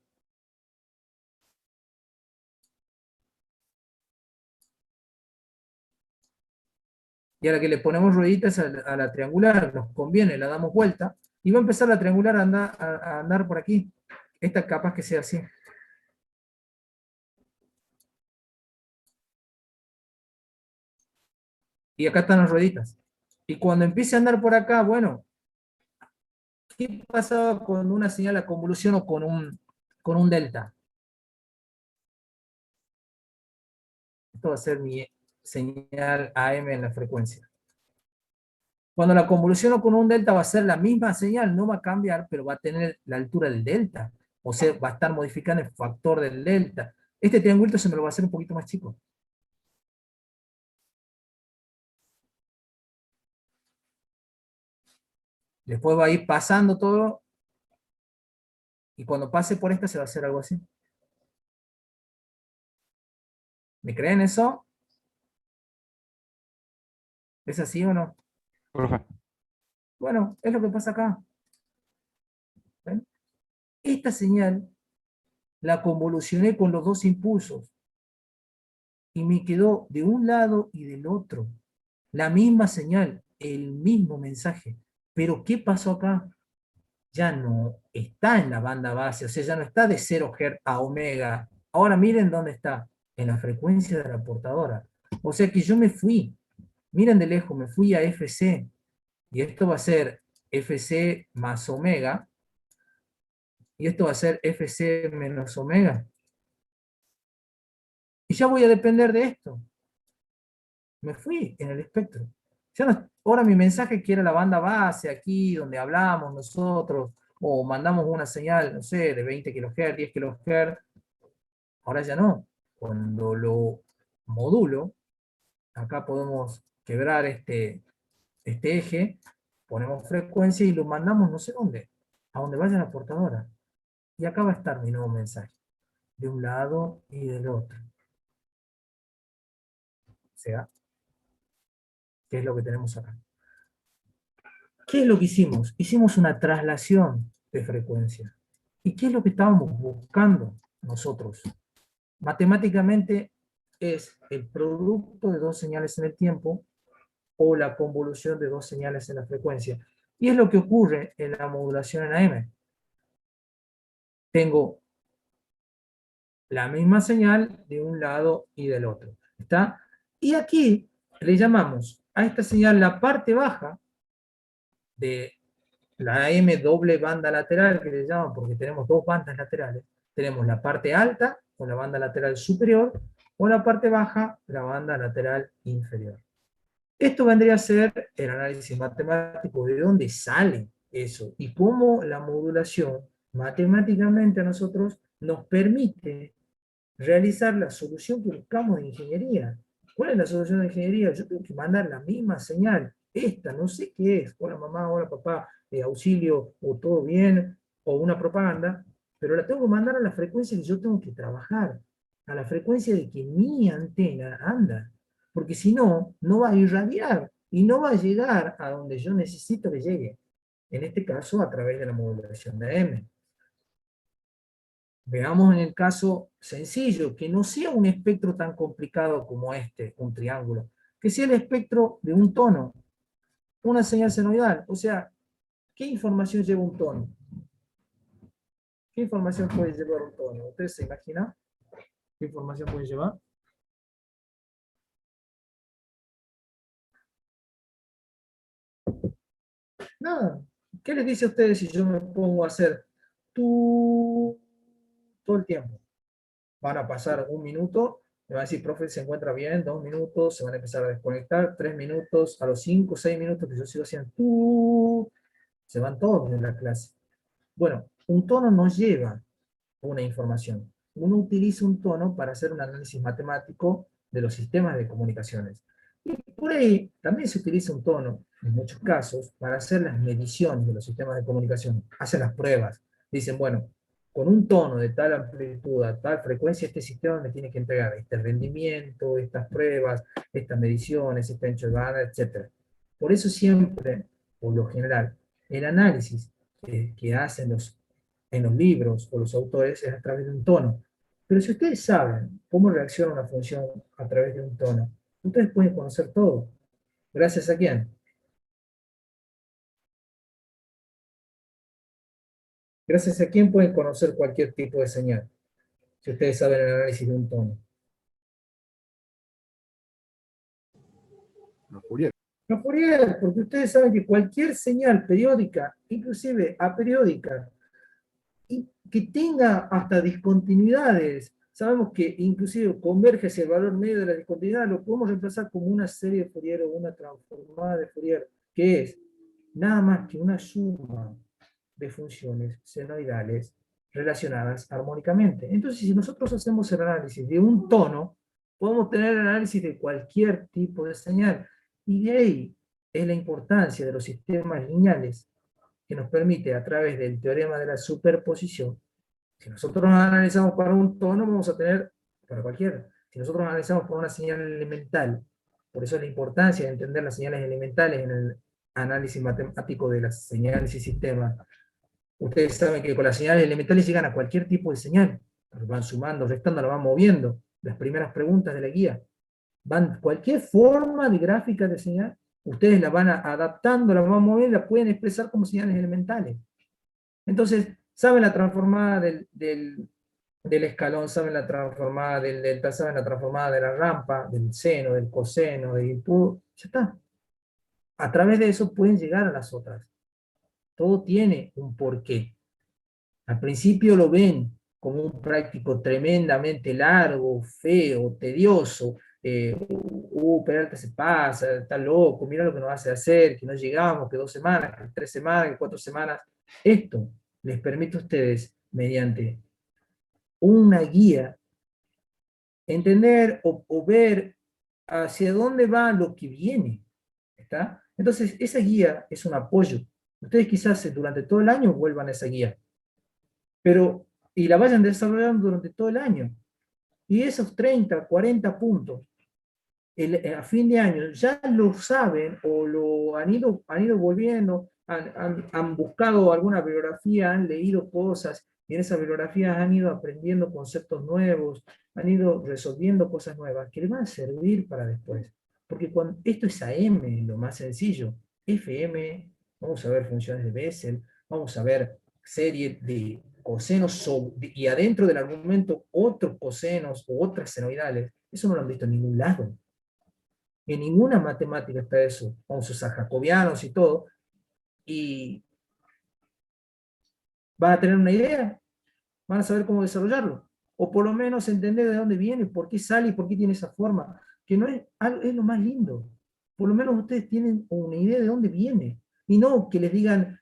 Y ahora que le ponemos rueditas a la triangular, nos conviene, la damos vuelta, y va a empezar la triangular a andar por aquí. Esta capaz que sea así. Y acá están las rueditas. Y cuando empiece a andar por acá, bueno, ¿qué pasaba con una señal a convolución o con un delta? Esto va a ser mi señal AM en la frecuencia. Cuando la convoluciono con un delta va a ser la misma señal, no va a cambiar, pero va a tener la altura del delta. O sea, va a estar modificando el factor del delta. Este triangulito se me lo va a hacer un poquito más chico. Después va a ir pasando todo, y cuando pase por esta se va a hacer algo así. ¿Me creen eso? ¿Es así o no? Profe. Bueno, es lo que pasa acá. ¿Ven? Esta señal la convolucioné con los dos impulsos, y me quedó de un lado y del otro la misma señal, el mismo mensaje. Pero ¿qué pasó acá? Ya no está en la banda base, o sea, ya no está de 0 Hz a omega. Ahora miren dónde está, en la frecuencia de la portadora. O sea que yo me fui, miren de lejos, me fui a FC, y esto va a ser FC más omega, y esto va a ser FC menos omega. Y ya voy a depender de esto. Me fui en el espectro. Ya no, ahora mi mensaje que era la banda base, aquí donde hablamos nosotros, o mandamos una señal, no sé, de 20 kHz, 10 kHz, ahora ya no. Cuando lo modulo, acá podemos quebrar este eje, ponemos frecuencia y lo mandamos no sé dónde, a donde vaya la portadora. Y acá va a estar mi nuevo mensaje, de un lado y del otro. O sea, ¿qué es lo que tenemos acá? ¿Qué es lo que hicimos? Hicimos una traslación de frecuencia. ¿Y qué es lo que estábamos buscando nosotros? Matemáticamente es el producto de dos señales en el tiempo o la convolución de dos señales en la frecuencia. Y es lo que ocurre en la modulación en AM. Tengo la misma señal de un lado y del otro. ¿Está? Y aquí le llamamos a esta señal la parte baja de la AM doble banda lateral, que le llaman porque tenemos dos bandas laterales. Tenemos la parte alta, o la banda lateral superior, o la parte baja, la banda lateral inferior. Esto vendría a ser el análisis matemático de dónde sale eso, y cómo la modulación matemáticamente a nosotros nos permite realizar la solución que buscamos de ingeniería. ¿Cuál es la solución de ingeniería? Yo tengo que mandar la misma señal, esta, no sé qué es, hola mamá, hola papá, auxilio, o todo bien, o una propaganda, pero la tengo que mandar a la frecuencia que yo tengo que trabajar, a la frecuencia de que mi antena anda, porque si no, no va a irradiar, y no va a llegar a donde yo necesito que llegue, en este caso a través de la modulación de AM. Veamos en el caso sencillo, que no sea un espectro tan complicado como este, un triángulo, que sea el espectro de un tono, una señal senoidal. O sea, ¿qué información lleva un tono? ¿Qué información puede llevar un tono? ¿Ustedes se imaginan? ¿Qué información puede llevar? Nada. ¿Qué les dice a ustedes si yo me pongo a hacer tú todo el tiempo? Van a pasar un minuto, me van a decir, profe, se encuentra bien, 2 minutos, se van a empezar a desconectar, 3 minutos, a los 5, 6 minutos que yo sigo haciendo tú, se van todos de la clase. Bueno, un tono nos lleva una información. Uno utiliza un tono para hacer un análisis matemático de los sistemas de comunicaciones. Y por ahí también se utiliza un tono, en muchos casos, para hacer las mediciones de los sistemas de comunicación. Hacen las pruebas. Dicen, bueno, con un tono de tal amplitud, a tal frecuencia, este sistema me tiene que entregar este rendimiento, estas pruebas, estas mediciones, este ancho de banda, etc. Por eso siempre, por lo general, el análisis que hacen en los libros o los autores es a través de un tono. Pero si ustedes saben cómo reacciona una función a través de un tono, ustedes pueden conocer todo. ¿Gracias a quién? Gracias a quién pueden conocer cualquier tipo de señal, si ustedes saben el análisis de un tono. A Fourier. No, Fourier, porque ustedes saben que cualquier señal periódica, inclusive aperiódica, y que tenga hasta discontinuidades, sabemos que inclusive converge hacia el valor medio de la discontinuidad, lo podemos reemplazar como una serie de Fourier o una transformada de Fourier, que es nada más que una suma de funciones senoidales relacionadas armónicamente. Entonces, si nosotros hacemos el análisis de un tono, podemos tener el análisis de cualquier tipo de señal. Y de ahí es la importancia de los sistemas lineales, que nos permite, a través del teorema de la superposición, si nosotros analizamos para un tono, vamos a tener para cualquiera. Si nosotros analizamos por una señal elemental, por eso es la importancia de entender las señales elementales en el análisis matemático de las señales y sistemas. Ustedes saben que con las señales elementales llegan a cualquier tipo de señal. Van sumando, restando, la van moviendo. Las primeras preguntas de la guía. Cualquier forma de gráfica de señal, ustedes la van adaptando, la van moviendo, la pueden expresar como señales elementales. Entonces, saben la transformada del escalón, saben la transformada del delta, saben la transformada de la rampa, del seno, del coseno, del input, ya está. A través de eso pueden llegar a las otras. Todo tiene un porqué. Al principio lo ven como un práctico tremendamente largo, feo, tedioso. Peralta se pasa, está loco, mira lo que nos hace hacer, que no llegamos, que 2 semanas, que 3 semanas, que 4 semanas. Esto les permite a ustedes, mediante una guía, entender o ver hacia dónde va lo que viene. ¿Está? Entonces, esa guía es un apoyo. Ustedes quizás durante todo el año vuelvan a esa guía, y la vayan desarrollando durante todo el año. Y esos 30, 40 puntos, a fin de año, ya lo saben o lo han ido volviendo, han buscado alguna bibliografía, han leído cosas, y en esas bibliografías han ido aprendiendo conceptos nuevos, han ido resolviendo cosas nuevas que les van a servir para después. Porque esto es AM, lo más sencillo. FM, vamos a ver funciones de Bessel, vamos a ver serie de cosenos y adentro del argumento otros cosenos o otras senoidales. Eso no lo han visto en ningún lado. En ninguna matemática está eso. Vamos a usar jacobianos y todo. Y van a tener una idea, van a saber cómo desarrollarlo. O por lo menos entender de dónde viene, por qué sale y por qué tiene esa forma. Que no es lo más lindo. Por lo menos ustedes tienen una idea de dónde viene. Y no que les digan,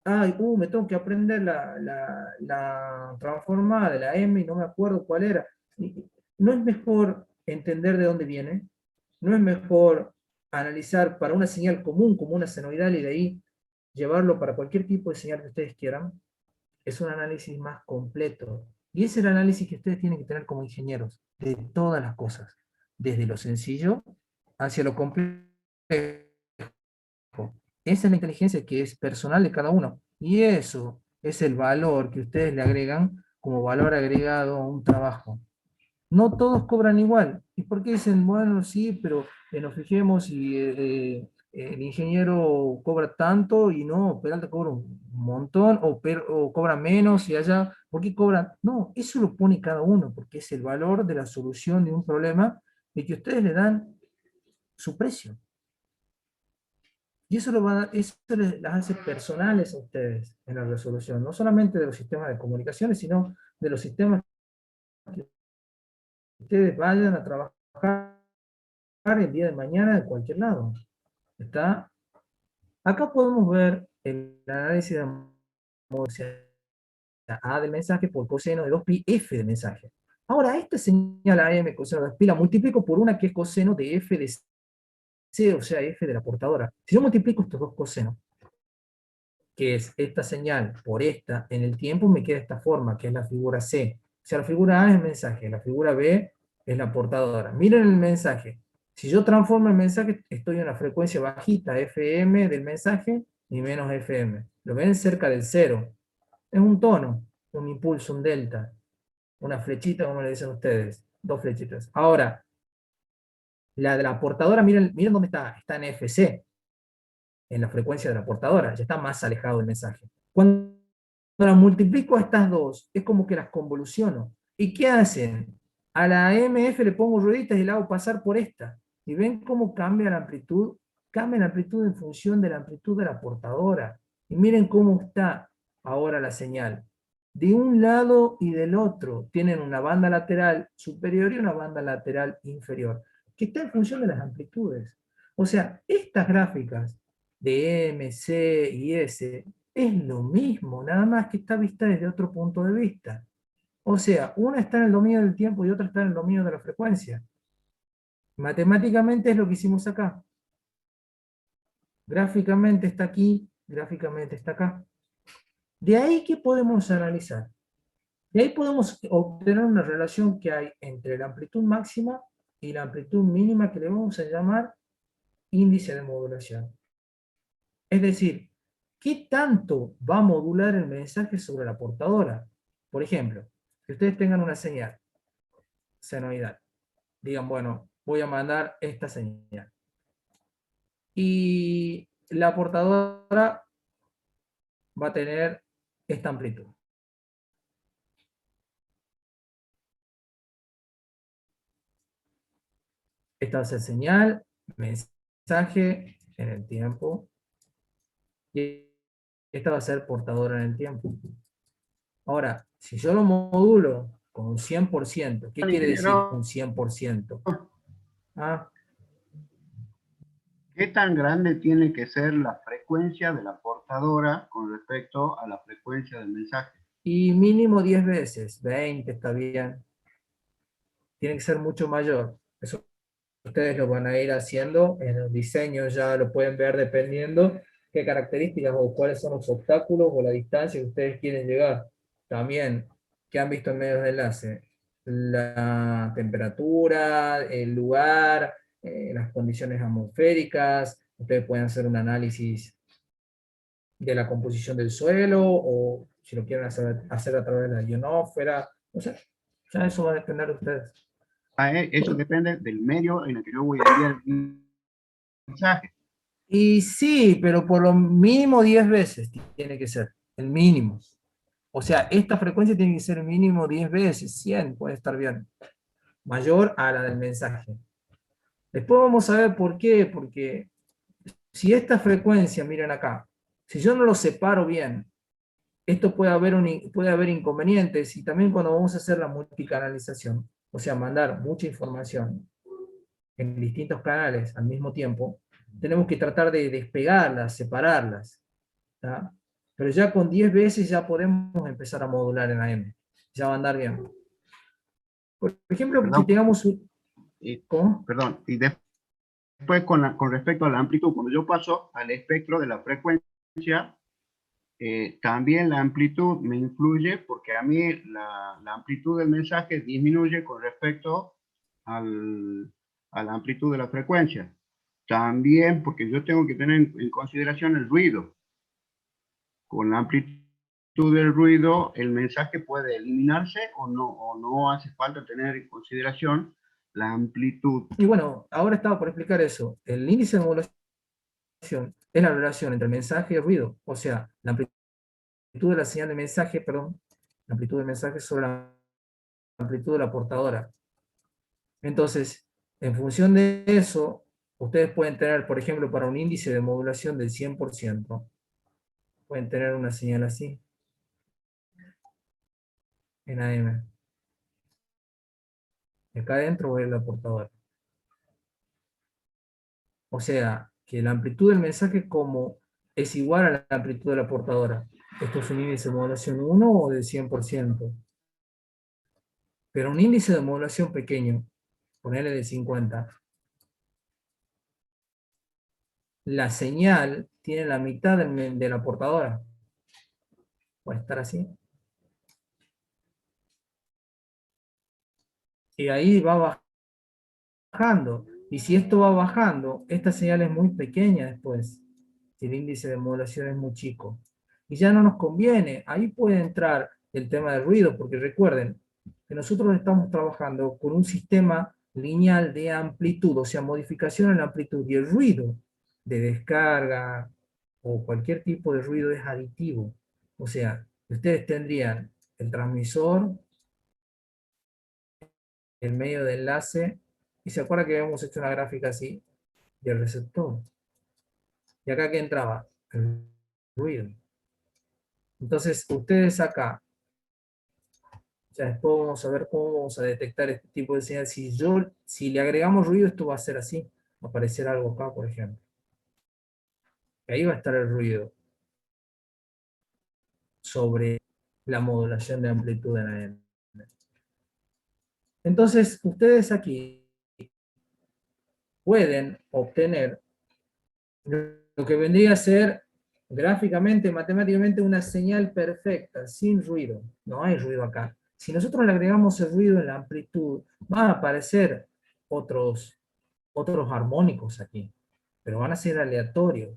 ay, me tengo que aprender la transformada de la M y no me acuerdo cuál era. ¿No es mejor entender de dónde viene? ¿No es mejor analizar para una señal común, como una senoidal, y de ahí llevarlo para cualquier tipo de señal que ustedes quieran? Es un análisis más completo. Y ese es el análisis que ustedes tienen que tener como ingenieros, de todas las cosas, desde lo sencillo hacia lo complejo. Esa es la inteligencia que es personal de cada uno. Y eso es el valor que ustedes le agregan como valor agregado a un trabajo. No todos cobran igual. ¿Y por qué dicen, bueno, sí, pero nos fijemos y el ingeniero cobra tanto y no, Peralta cobra un montón o cobra menos y allá, ¿por qué cobra? No, eso lo pone cada uno, porque es el valor de la solución de un problema y que ustedes le dan su precio. Y eso, eso las hace personales a ustedes en la resolución, no solamente de los sistemas de comunicaciones, sino de los sistemas que ustedes vayan a trabajar el día de mañana en cualquier lado. ¿Está? Acá podemos ver el análisis de A del mensaje por coseno de 2pi f del mensaje. Ahora, esta señal AM coseno de 2pi la multiplico por una que es coseno de f de C, o sea, f de la portadora. Si yo multiplico estos dos cosenos, que es esta señal por esta en el tiempo, me queda esta forma, que es la figura C. O sea, la figura A es el mensaje, la figura B es la portadora. Miren el mensaje. Si yo transformo el mensaje, estoy en una frecuencia bajita, FM del mensaje, y menos FM. Lo ven cerca del 0. Es un tono, un impulso, un delta, una flechita, como le dicen ustedes, dos flechitas. Ahora, la de la portadora, miren dónde está, está en FC, en la frecuencia de la portadora, ya está más alejado del mensaje. Cuando las multiplico a estas dos, es como que las convoluciono. ¿Y qué hacen? A la MF le pongo rueditas y la hago pasar por esta. ¿Y ven cómo cambia la amplitud? Cambia la amplitud en función de la amplitud de la portadora. Y miren cómo está ahora la señal. De un lado y del otro tienen una banda lateral superior y una banda lateral inferior, que está en función de las amplitudes. O sea, estas gráficas de M, C y S es lo mismo, nada más que está vista desde otro punto de vista. O sea, una está en el dominio del tiempo y otra está en el dominio de la frecuencia. Matemáticamente es lo que hicimos acá. Gráficamente está aquí, gráficamente está acá. De ahí, ¿qué podemos analizar? De ahí podemos obtener una relación que hay entre la amplitud máxima y la amplitud mínima, que le vamos a llamar índice de modulación. Es decir, ¿qué tanto va a modular el mensaje sobre la portadora? Por ejemplo, que ustedes tengan una señal senoidal. Digan, bueno, voy a mandar esta señal. Y la portadora va a tener esta amplitud. Esta va a ser señal, mensaje en el tiempo. Y esta va a ser portadora en el tiempo. Ahora, si yo lo modulo con un 100%, ¿qué quiere decir un 100%? ¿Ah? ¿Qué tan grande tiene que ser la frecuencia de la portadora con respecto a la frecuencia del mensaje? Y mínimo 10 veces, 20 está bien. Tiene que ser mucho mayor. Eso ustedes lo van a ir haciendo en el diseño, ya lo pueden ver dependiendo qué características o cuáles son los obstáculos o la distancia que ustedes quieren llegar. También, ¿qué han visto en medios de enlace? La temperatura, el lugar, las condiciones atmosféricas. Ustedes pueden hacer un análisis de la composición del suelo, o si lo quieren hacer a través de la ionósfera. O sea, ya eso va a depender de ustedes. Eso depende del medio en el que yo voy a enviar el mensaje. Y sí, pero por lo mínimo 10 veces tiene que ser, el mínimo. O sea, esta frecuencia tiene que ser mínimo 10 veces, 100 puede estar bien. Mayor a la del mensaje. Después vamos a ver por qué, porque si esta frecuencia, miren acá, si yo no lo separo bien, esto puede haber inconvenientes, y también cuando vamos a hacer la multicanalización, o sea, mandar mucha información en distintos canales al mismo tiempo, tenemos que tratar de despegarlas, separarlas. ¿Tá? Pero ya con 10 veces ya podemos empezar a modular en AM. Ya va a andar bien. Por ejemplo, Perdón. si tengamos un... ¿Cómo? Perdón, y después con respecto a la amplitud, cuando yo paso al espectro de la frecuencia, también la amplitud me influye, porque a mí la amplitud del mensaje disminuye con respecto a la amplitud de la frecuencia. También porque yo tengo que tener en consideración el ruido. Con la amplitud del ruido, el mensaje puede eliminarse o no hace falta tener en consideración la amplitud. Y bueno, ahora estaba por explicar eso. El índice de modulación es la relación entre mensaje y ruido. O sea, la amplitud de la señal de mensaje, perdón, la amplitud del mensaje sobre la amplitud de la portadora. Entonces, en función de eso, ustedes pueden tener, por ejemplo, para un índice de modulación del 100%, pueden tener una señal así, en AM. Y acá adentro va a ir la portadora. O sea, que la amplitud del mensaje como es igual a la amplitud de la portadora. Esto es un índice de modulación 1 o del 100%. Pero un índice de modulación pequeño, ponele de 50, la señal tiene la mitad de la portadora. Puede estar así. Y ahí va bajando. Y si esto va bajando, esta señal es muy pequeña después. Si el índice de modulación es muy chico. Y ya no nos conviene. Ahí puede entrar el tema del ruido, porque recuerden que nosotros estamos trabajando con un sistema lineal de amplitud, o sea, modificación en la amplitud, y el ruido de descarga o cualquier tipo de ruido es aditivo. O sea, ustedes tendrían el transmisor, el medio de enlace, y se acuerda que habíamos hecho una gráfica así, y el receptor. Y acá que entraba el ruido. Entonces, ustedes acá, ya después vamos a ver cómo vamos a detectar este tipo de señal. Si le agregamos ruido, esto va a ser así. Va a aparecer algo acá, por ejemplo. Y ahí va a estar el ruido sobre la modulación de amplitud en AM. Entonces, ustedes aquí pueden obtener lo que vendría a ser gráficamente, matemáticamente, una señal perfecta, sin ruido. No hay ruido acá. Si nosotros le agregamos el ruido en la amplitud, van a aparecer otros armónicos aquí, pero van a ser aleatorios.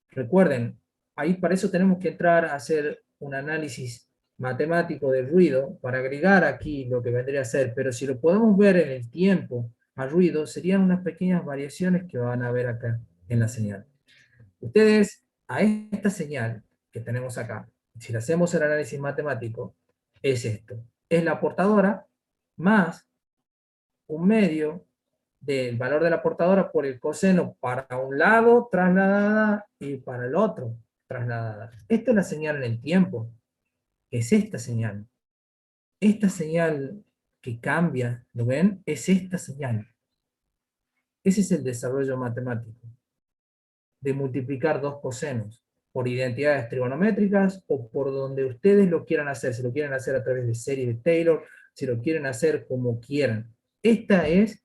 Recuerden, ahí para eso tenemos que entrar a hacer un análisis matemático del ruido, para agregar aquí lo que vendría a ser, pero si lo podemos ver en el tiempo al ruido, serían unas pequeñas variaciones que van a ver acá en la señal. Ustedes, a esta señal que tenemos acá, si le hacemos el análisis matemático, es esto. Es la portadora más un medio del valor de la portadora por el coseno para un lado trasladada y para el otro trasladada. Esta es la señal en el tiempo. Es esta señal. Esta señal que cambia, ¿lo ven? Es esta señal. Ese es el desarrollo matemático. De multiplicar dos cosenos por identidades trigonométricas o por donde ustedes lo quieran hacer. Si lo quieren hacer a través de serie de Taylor, si lo quieren hacer como quieran. Esta es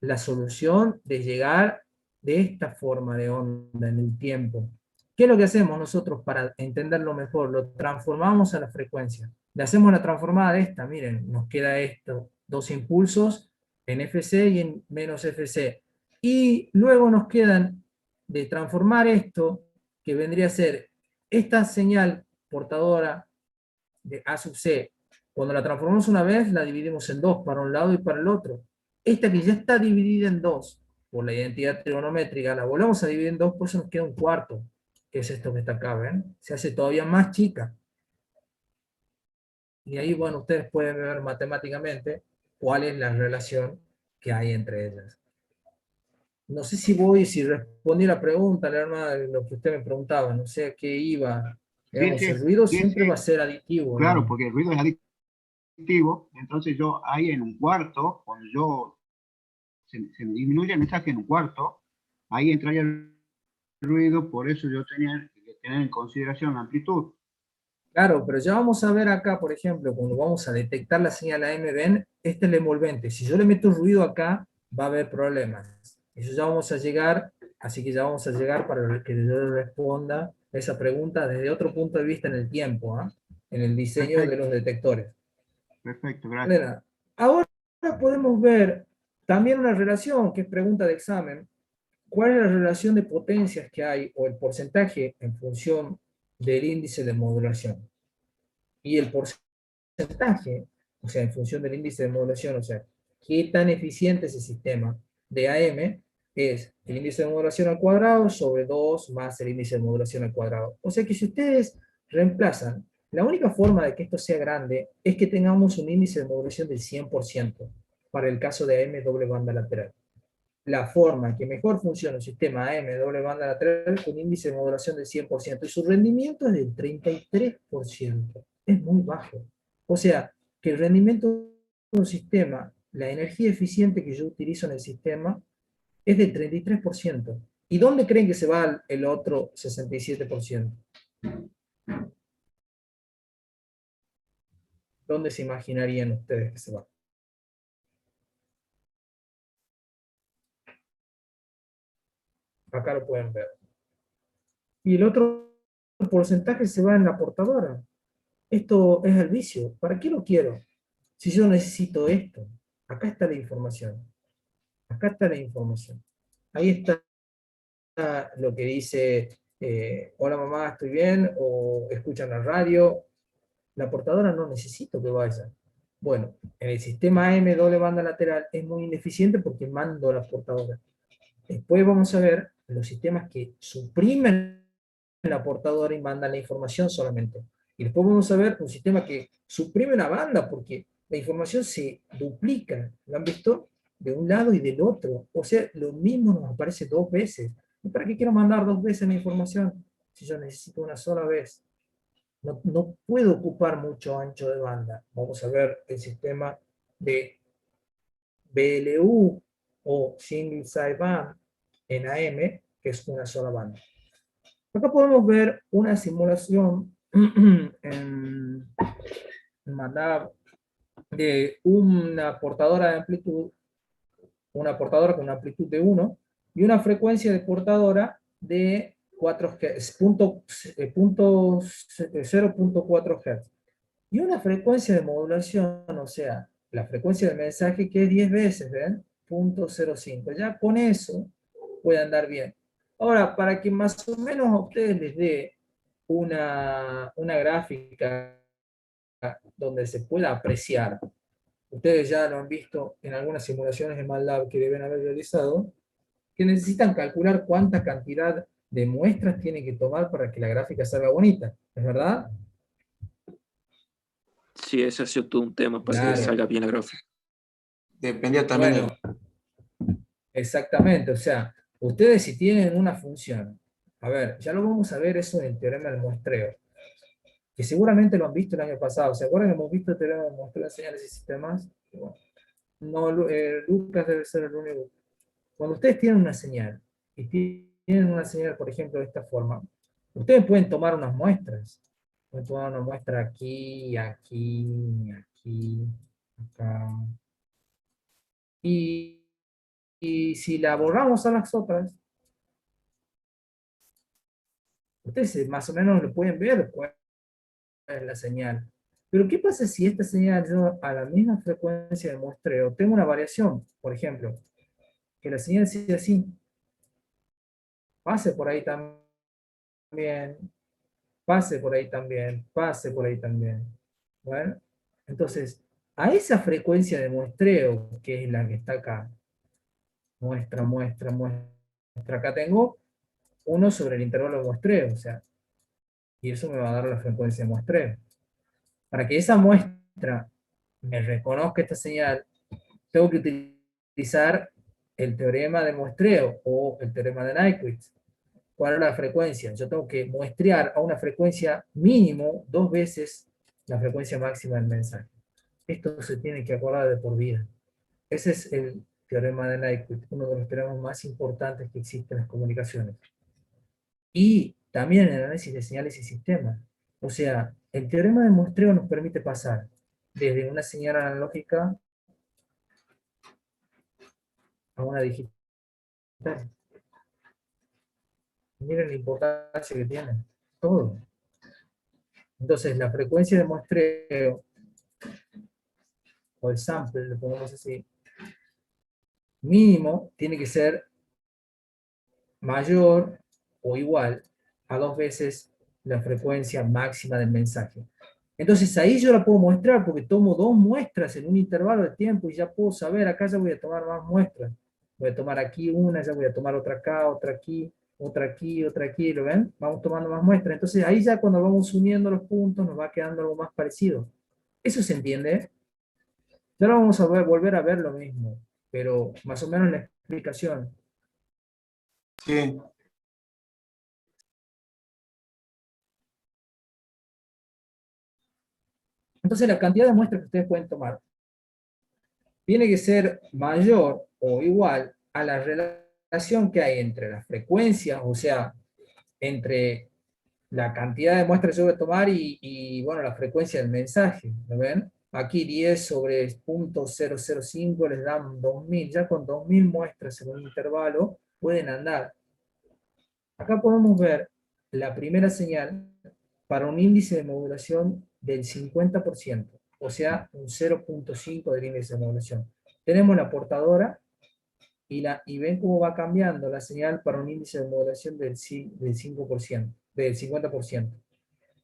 la solución de llegar de esta forma de onda en el tiempo. ¿Qué es lo que hacemos nosotros para entenderlo mejor? Lo transformamos a la frecuencia. Le hacemos la transformada de esta, miren, nos queda esto, dos impulsos en FC y en menos FC. Y luego nos quedan de transformar esto, que vendría a ser esta señal portadora de A sub C. Cuando la transformamos una vez, la dividimos en dos, para un lado y para el otro. Esta que ya está dividida en dos, por la identidad trigonométrica, la volvemos a dividir en dos, por eso nos queda un cuarto, que es esto que está acá, ¿ven? Se hace todavía más chica. Y ahí, bueno, ustedes pueden ver matemáticamente cuál es la relación que hay entre ellas. No sé si respondí la pregunta, Lerma, de lo que usted me preguntaba, no sé a qué iba. Digamos, el ruido siempre va a ser aditivo. Claro, ¿no? porque el ruido es aditivo, entonces yo ahí en un cuarto, cuando se me disminuye el mensaje en un cuarto, ahí entraría el ruido, por eso yo tenía que tener en consideración la amplitud. Claro, pero ya vamos a ver acá, por ejemplo, cuando vamos a detectar la señal AM, ven, este es el envolvente. Si yo le meto ruido acá, va a haber problemas. Eso ya vamos a llegar, así que ya vamos a llegar para que yo responda esa pregunta desde otro punto de vista en el tiempo, ¿eh? En el diseño de los detectores. Perfecto, gracias. Ahora podemos ver también una relación, que es pregunta de examen. ¿Cuál es la relación de potencias que hay, o el porcentaje en función del índice de modulación? Y el porcentaje o sea, en función del índice de modulación, o sea, qué tan eficiente es el sistema de AM, es el índice de modulación al cuadrado sobre 2 más el índice de modulación al cuadrado. O sea que si ustedes reemplazan, la única forma de que esto sea grande es que tengamos un índice de modulación del 100% para el caso de AM doble banda lateral. La forma en que mejor funciona el sistema AM doble banda lateral es con índice de modulación del 100%, y su rendimiento es del 33%. Es muy bajo. O sea, que el rendimiento de un sistema, la energía eficiente que yo utilizo en el sistema, es del 33%. ¿Y dónde creen que se va el otro 67%? ¿Dónde se imaginarían ustedes que se va? Acá lo pueden ver. Y el otro porcentaje se va en la portadora. Esto es el vicio. ¿Para qué lo quiero? Si yo necesito esto. Acá está la información. Acá está la información. Ahí está lo que dice, hola mamá, estoy bien, o escuchan la radio. La portadora no necesito que vaya. Bueno, en el sistema AM doble banda lateral es muy ineficiente porque mando la portadora. Después vamos a ver los sistemas que suprimen la portadora y mandan la información solamente. Y después vamos a ver un sistema que suprime una banda porque la información se duplica. ¿Lo han visto? De un lado y del otro. O sea, lo mismo nos aparece 2 veces. ¿Y para qué quiero mandar 2 veces la información si yo necesito una sola vez? No puedo ocupar mucho ancho de banda. Vamos a ver el sistema de BLU o Single Sideband en AM, que es una sola banda. Acá podemos ver una simulación en MATLAB de una portadora de amplitud, una portadora con una amplitud de 1 y una frecuencia de portadora de 0.4 Hz. Y una frecuencia de modulación, o sea, la frecuencia del mensaje que es 10 veces, ¿ven? 0.05. Ya con eso puede andar bien. Ahora, para que más o menos a ustedes les dé una gráfica donde se pueda apreciar, ustedes ya lo han visto en algunas simulaciones de MATLAB que deben haber realizado, que necesitan calcular cuánta cantidad de muestras tienen que tomar para que la gráfica salga bonita, ¿es verdad? Sí, ese ha sido todo un tema para Claro. que salga bien la gráfica. Dependía también Bueno, exactamente, o sea, ustedes si tienen una función, a ver, ya lo vamos a ver eso en el teorema del muestreo, que seguramente lo han visto el año pasado. ¿Se acuerdan que hemos visto el teorema del muestreo de señales y sistemas? Bueno, no, Lucas debe ser el único. Cuando ustedes tienen una señal, y tienen una señal, por ejemplo, de esta forma, ustedes pueden tomar unas muestras. Pueden tomar una muestra aquí, aquí, aquí, acá. Y si la borramos a las otras, ustedes más o menos lo pueden ver cuál es la señal. Pero ¿qué pasa si esta señal, yo a la misma frecuencia de muestreo, tengo una variación? Por ejemplo, que la señal sea así, pase por ahí también, pase por ahí también, pase por ahí también. Bueno, entonces, a esa frecuencia de muestreo, que es la que está acá, muestra, muestra, muestra, acá tengo 1 sobre el intervalo de muestreo, o sea, y eso me va a dar la frecuencia de muestreo. Para que esa muestra me reconozca esta señal, tengo que utilizar el teorema de muestreo o el teorema de Nyquist. ¿Cuál es la frecuencia? Yo tengo que muestrear a una frecuencia mínimo 2 veces la frecuencia máxima del mensaje. Esto se tiene que acordar de por vida. Ese es el teorema de Nyquist, uno de los teoremas más importantes que existen en las comunicaciones. Y también en el análisis de señales y sistemas. O sea, el teorema de muestreo nos permite pasar desde una señal analógica a una digital. Miren la importancia que tiene. Todo. Entonces, la frecuencia de muestreo, o el sample, lo ponemos así, mínimo tiene que ser mayor o igual a 2 veces la frecuencia máxima del mensaje. Entonces ahí yo la puedo mostrar porque tomo 2 muestras en un intervalo de tiempo y ya puedo saber, acá ya voy a tomar más muestras. Voy a tomar aquí una, ya voy a tomar otra acá, otra aquí, otra aquí, otra aquí, ¿lo ven? Vamos tomando más muestras. Entonces ahí ya cuando vamos uniendo los puntos nos va quedando algo más parecido. ¿Eso se entiende? Ya lo vamos a volver a ver lo mismo, pero más o menos la explicación. Sí. Entonces la cantidad de muestras que ustedes pueden tomar tiene que ser mayor o igual a la relación que hay entre las frecuencias, o sea, entre la cantidad de muestras que yo voy a tomar bueno, la frecuencia del mensaje, ¿lo ven? Aquí 10 sobre 0.005 les dan 2000, ya con 2000 muestras en un intervalo pueden andar. Acá podemos ver la primera señal para un índice de modulación del 50%, o sea, un 0.5 del índice de modulación. Tenemos la portadora y ven cómo va cambiando la señal para un índice de modulación del 5%, del 50%.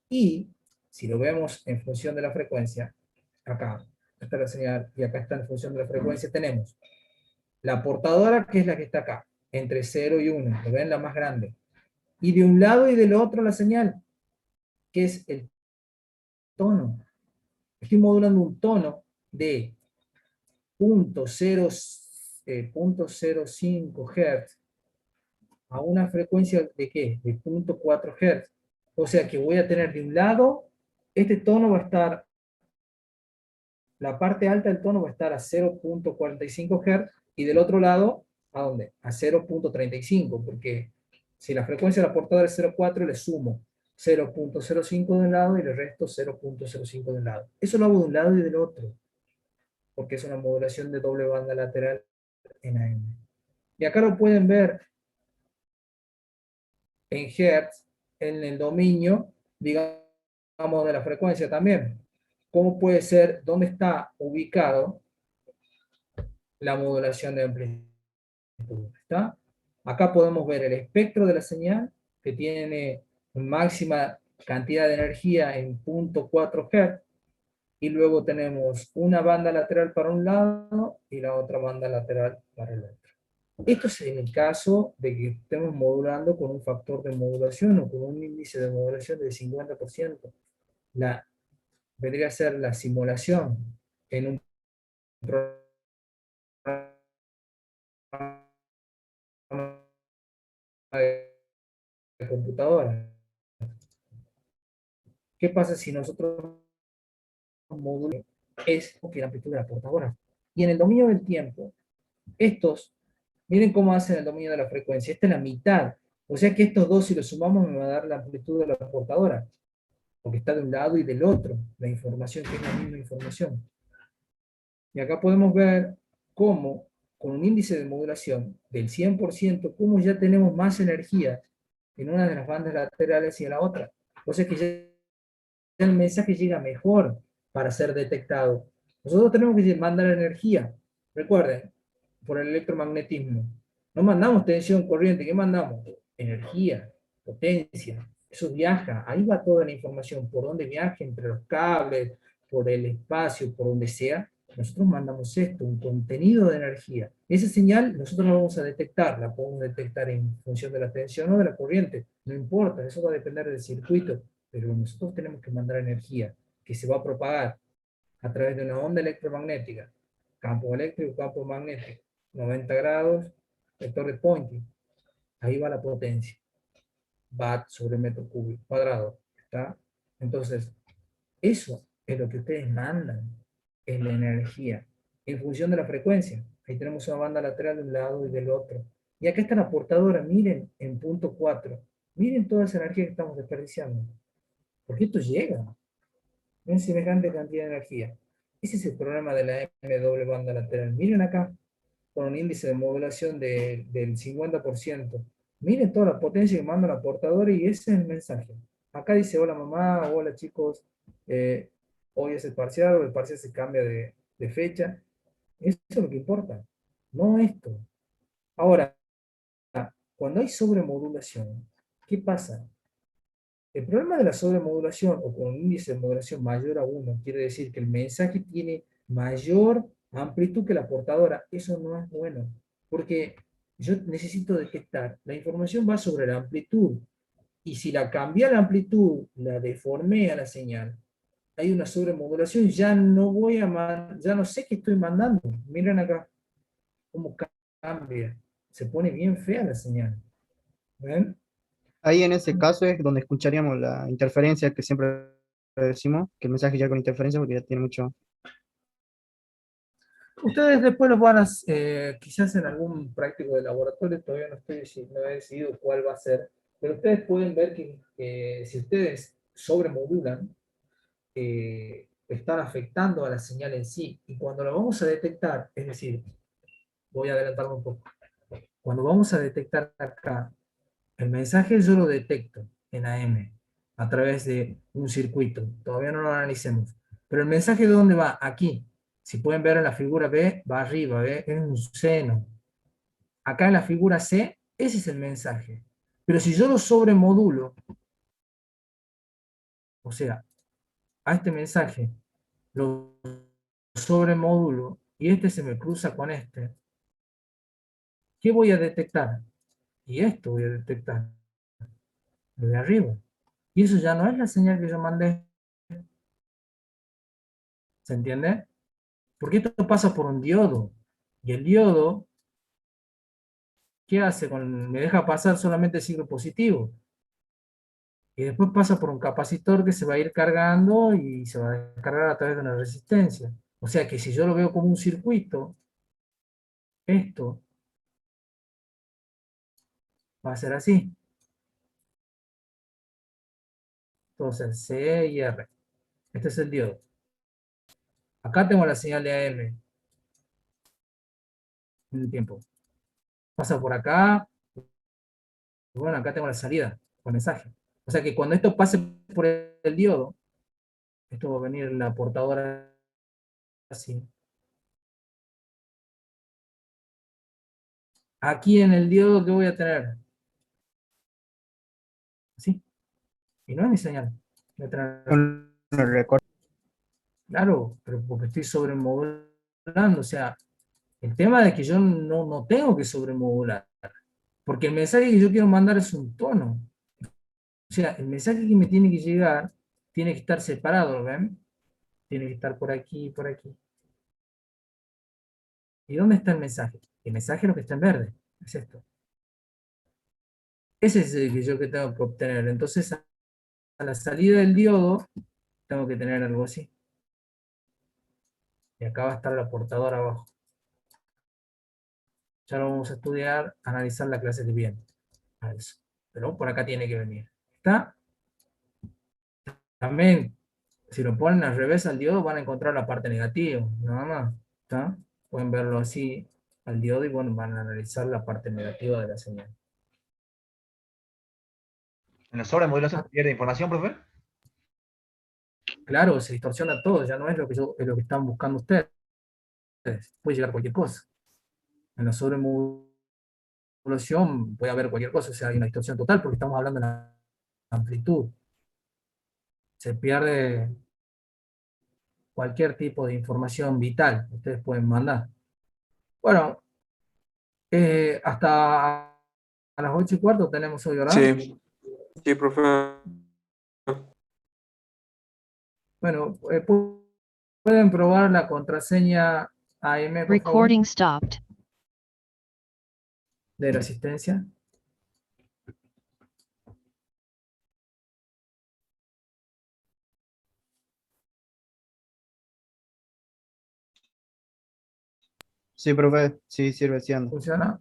Y si lo vemos en función de la frecuencia, acá está la señal y acá está en función de la frecuencia, tenemos la portadora, que es la que está acá, entre 0 y 1, ¿lo ven? La más grande. Y de un lado y del otro la señal, que es el tono. Estoy modulando un tono de 0.05 Hz a una frecuencia de ¿qué? De 0.4 Hz. O sea que voy a tener de un lado, este tono va a estar, la parte alta del tono va a estar a 0.45 Hz, y del otro lado, ¿a dónde? A 0.35, porque si la frecuencia de la portadora es 0.4, le sumo 0.05 de un lado y le resto 0.05 de un lado. Eso lo hago de un lado y del otro, porque es una modulación de doble banda lateral en AM. Y acá lo pueden ver en Hertz, en el dominio, digamos, de la frecuencia también. ¿Cómo puede ser? ¿Dónde está ubicado la modulación de amplitud? ¿Está? Acá podemos ver el espectro de la señal, que tiene máxima cantidad de energía en 0.4 Hz, y luego tenemos una banda lateral para un lado y la otra banda lateral para el otro. Esto es en el caso de que estemos modulando con un factor de modulación o con un índice de modulación del 50%. Vendría a ser la simulación en un programa de computadora. ¿Qué pasa si nosotros modulamos? Es la amplitud de la portadora. Y en el dominio del tiempo, miren cómo hacen el dominio de la frecuencia. Esta es la mitad. O sea que estos dos, si los sumamos, me va a dar la amplitud de la portadora, porque está de un lado y del otro, la información, que es la misma información. Y acá podemos ver cómo, con un índice de modulación del 100%, cómo ya tenemos más energía en una de las bandas laterales y en la otra. O sea que ya el mensaje llega mejor para ser detectado. Nosotros tenemos que mandar energía. Recuerden, por el electromagnetismo. No mandamos tensión, corriente, ¿qué mandamos? Energía, potencia. Eso viaja, ahí va toda la información, por donde viaja, entre los cables, por el espacio, por donde sea. Nosotros mandamos esto, un contenido de energía. Esa señal nosotros la vamos a detectar, la podemos detectar en función de la tensión o de la corriente, no importa, eso va a depender del circuito, pero nosotros tenemos que mandar energía que se va a propagar a través de una onda electromagnética, campo eléctrico, campo magnético, 90 grados, vector de Poynting, ahí va la potencia, watt sobre metro cúbico cuadrado, ¿está? Entonces, eso es lo que ustedes mandan, es la energía, en función de la frecuencia. Ahí tenemos una banda lateral de un lado y del otro. Y acá está la portadora, miren, en punto 4. Miren toda esa energía que estamos desperdiciando. Porque esto llega. Una semejante cantidad de energía. Ese es el problema de la M doble banda lateral. Miren acá, con un índice de modulación del 50%. Miren toda la potencia que manda la portadora y ese es el mensaje. Acá dice, hola mamá, hola chicos, hoy es el parcial, o el parcial se cambia de fecha. Eso es lo que importa, no esto. Ahora, cuando hay sobremodulación, ¿qué pasa? El problema de la sobremodulación o con un índice de modulación mayor a 1 quiere decir que el mensaje tiene mayor amplitud que la portadora. Eso no es bueno, porque yo necesito detectar, la información va sobre la amplitud, y si la cambia la amplitud, la deformé a la señal, hay una sobremodulación, ya no voy a ya no sé qué estoy mandando. Miren acá cómo cambia, se pone bien fea la señal. ¿Ven? Ahí en ese caso es donde escucharíamos la interferencia que siempre decimos, que el mensaje ya con interferencia porque ya tiene mucho. Ustedes después los van a, quizás en algún práctico de laboratorio, todavía no he decidido cuál va a ser, pero ustedes pueden ver que si ustedes sobremodulan, están afectando a la señal en sí, y cuando la vamos a detectar, es decir, voy a adelantarme un poco, cuando vamos a detectar acá, el mensaje yo lo detecto en AM, a través de un circuito, todavía no lo analicemos, pero el mensaje ¿de dónde va? Aquí. Si pueden ver en la figura B, va arriba, ¿ve? Es un seno. Acá en la figura C, ese es el mensaje. Pero si yo lo sobremodulo, o sea, a este mensaje lo sobremodulo y este se me cruza con este, ¿qué voy a detectar? Y esto voy a detectar, lo de arriba. Y eso ya no es la señal que yo mandé. ¿Se entiende? Porque esto pasa por un diodo. Y el diodo, ¿qué hace? Me deja pasar solamente el signo positivo. Y después pasa por un capacitor que se va a ir cargando y se va a descargar a través de una resistencia. O sea que si yo lo veo como un circuito, esto va a ser así. Entonces, C y R. Este es el diodo. Acá tengo la señal de AM en el tiempo. Pasa por acá. Y bueno, acá tengo la salida con mensaje. O sea que cuando esto pase por el diodo, esto va a venir la portadora así. Aquí en el diodo, ¿qué voy a tener? Así. Y no es mi señal. Voy a tener... Claro, pero porque estoy sobremodulando. O sea, el tema es que yo no tengo que sobremodular. Porque el mensaje que yo quiero mandar es un tono. O sea, el mensaje que me tiene que llegar tiene que estar separado, ¿ven? Tiene que estar por aquí y por aquí. ¿Y dónde está el mensaje? El mensaje es lo que está en verde. Es esto. Ese es el que yo que tengo que obtener. Entonces, a la salida del diodo, tengo que tener algo así. Y acá va a estar la portadora abajo. Ya lo vamos a estudiar, analizar la clase que viene. A eso. Pero por acá tiene que venir. ¿Está? También, si lo ponen al revés al diodo, van a encontrar la parte negativa. Nada más. ¿Está? Pueden verlo así al diodo y bueno, van a analizar la parte negativa de la señal. ¿En la sobremodulación se pierde información, profe? Claro, se distorsiona todo, ya no es lo que, es lo que están buscando ustedes. Puede llegar cualquier cosa. En la sobremodulación puede haber cualquier cosa, o sea, hay una distorsión total porque estamos hablando de la amplitud. Se pierde cualquier tipo de información vital que ustedes pueden mandar. Bueno, hasta a las 8:15 tenemos hoy, ¿verdad? Sí, sí, profe. Bueno, pueden probar la contraseña AM, por favor, Recording stopped. de la asistencia. Sí, profe, sí, sirve siendo. ¿Funciona?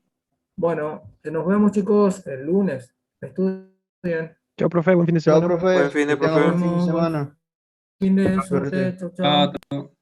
Bueno, nos vemos, chicos, el lunes. Estudien. Chao, profe, buen fin de Chao, semana. profe. Buen fin de, Que tenga profe. buen fin de semana. Fin de Suerte. suerte. Chau, chau. Chao.